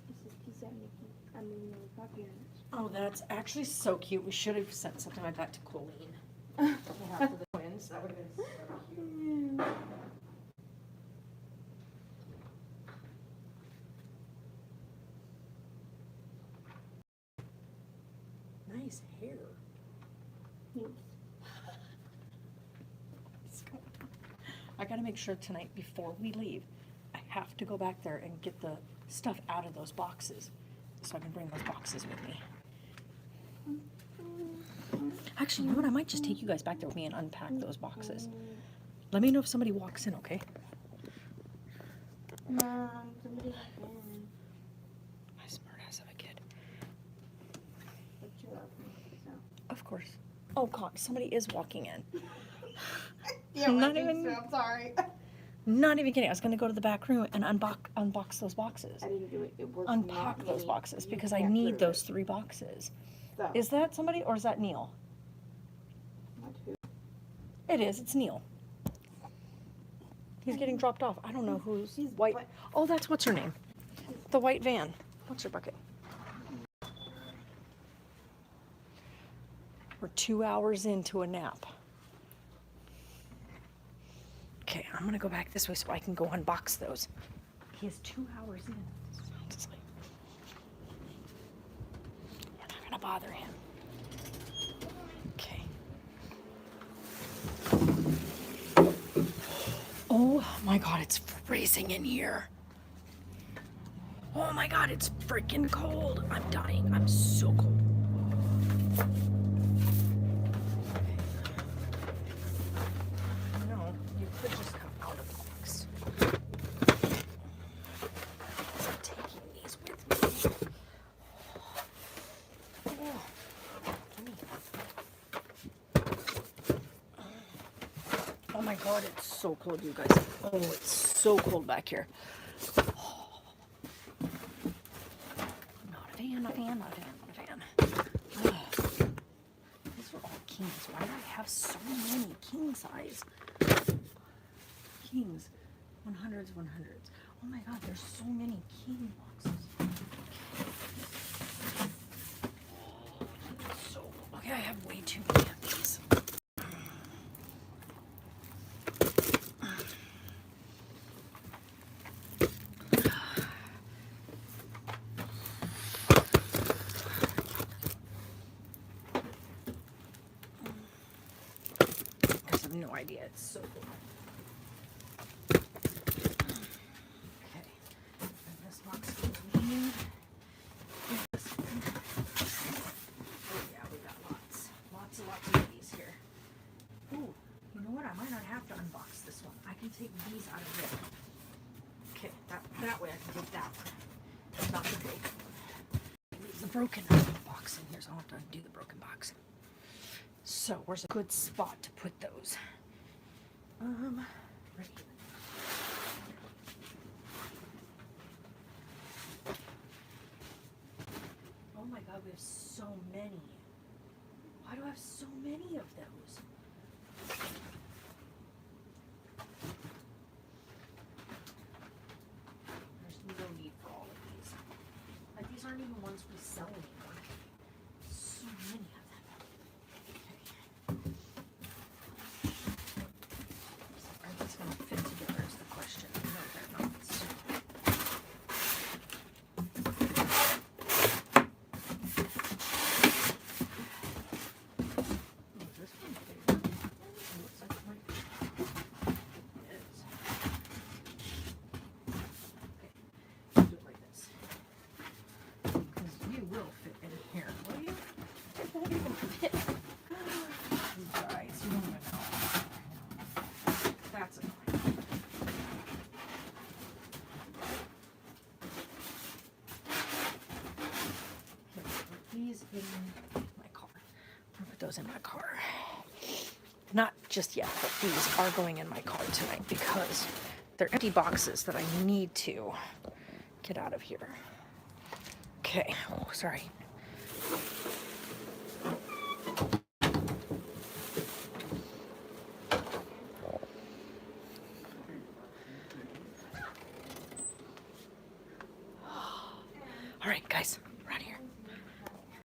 This is pizza Mickey. I mean, puppy on it. Oh, that's actually so cute. We should have sent something like that to Colleen. After the twins. That would have been so cute. Yeah. Nice hair. Thanks. I gotta make sure tonight before we leave, I have to go back there and get the stuff out of those boxes so I can bring those boxes with me. Actually, you know what? I might just take you guys back there with me and unpack those boxes. Let me know if somebody walks in, okay? Mom, somebody has been. My smart ass of a kid. But you're up, so. Of course. Oh God, somebody is walking in. Yeah, Not I think even- so. I'm sorry. Not even kidding. I was gonna go to the back room and unbox those boxes. I didn't do it. It worked. Unpack not those me. boxes You because I can't need prove those it. 3 boxes. So, Is that somebody or is that Neil? not who. It is. It's Neil. He's getting dropped off. I don't know who's He's white. but- Oh, that's what's her name? The white van. What's her bucket? We're 2 hours into a nap. Okay, I'm gonna go back this way so I can go unbox those. He is 2 hours in. It's like, we're not gonna bother him. Okay. Oh my god, it's freezing in here. Oh my god, it's freaking cold. I'm dying. I'm so cold. No, you could just come out of the box. I'm taking these with me. Oh, gimme. Oh my god, it's so cold, you guys. Oh, it's so cold back here. Oh. Not a fan, not a fan, not a fan, not a fan. Oh. These are all kings. Why do I have so many king size? Kings. 100s, 100s. Oh my god, there's so many king boxes. So, okay, I have way too many of these. Because I have no idea. It's so cool. Okay. And this box goes in. This one. Oh yeah, we got lots. Lots of these here. Ooh, you know what? I might not have to unbox this one. I can take these out of there. Okay, that way I can take that one. Not the broken one. Leave the broken box in here, so I'll have to undo the broken box. So, where's a good spot to put those? Right here. Oh my god, we have so many. Why do I have so many of those? There's no need for all of these. Like, these aren't even ones we sell anymore. So many of them. Okay. Are these gonna fit together is the question. No, they're not. Oh, this one's bigger. It looks like it might be. It is. Okay. Do it like this. Because you will fit in here, will you? It won't even fit. You guys, you don't even know. That's annoying. Okay, put these in my car. I'll put those in my car. Not just yet, but these are going in my car tonight because they're empty boxes that I need to get out of here. Okay, oh, sorry.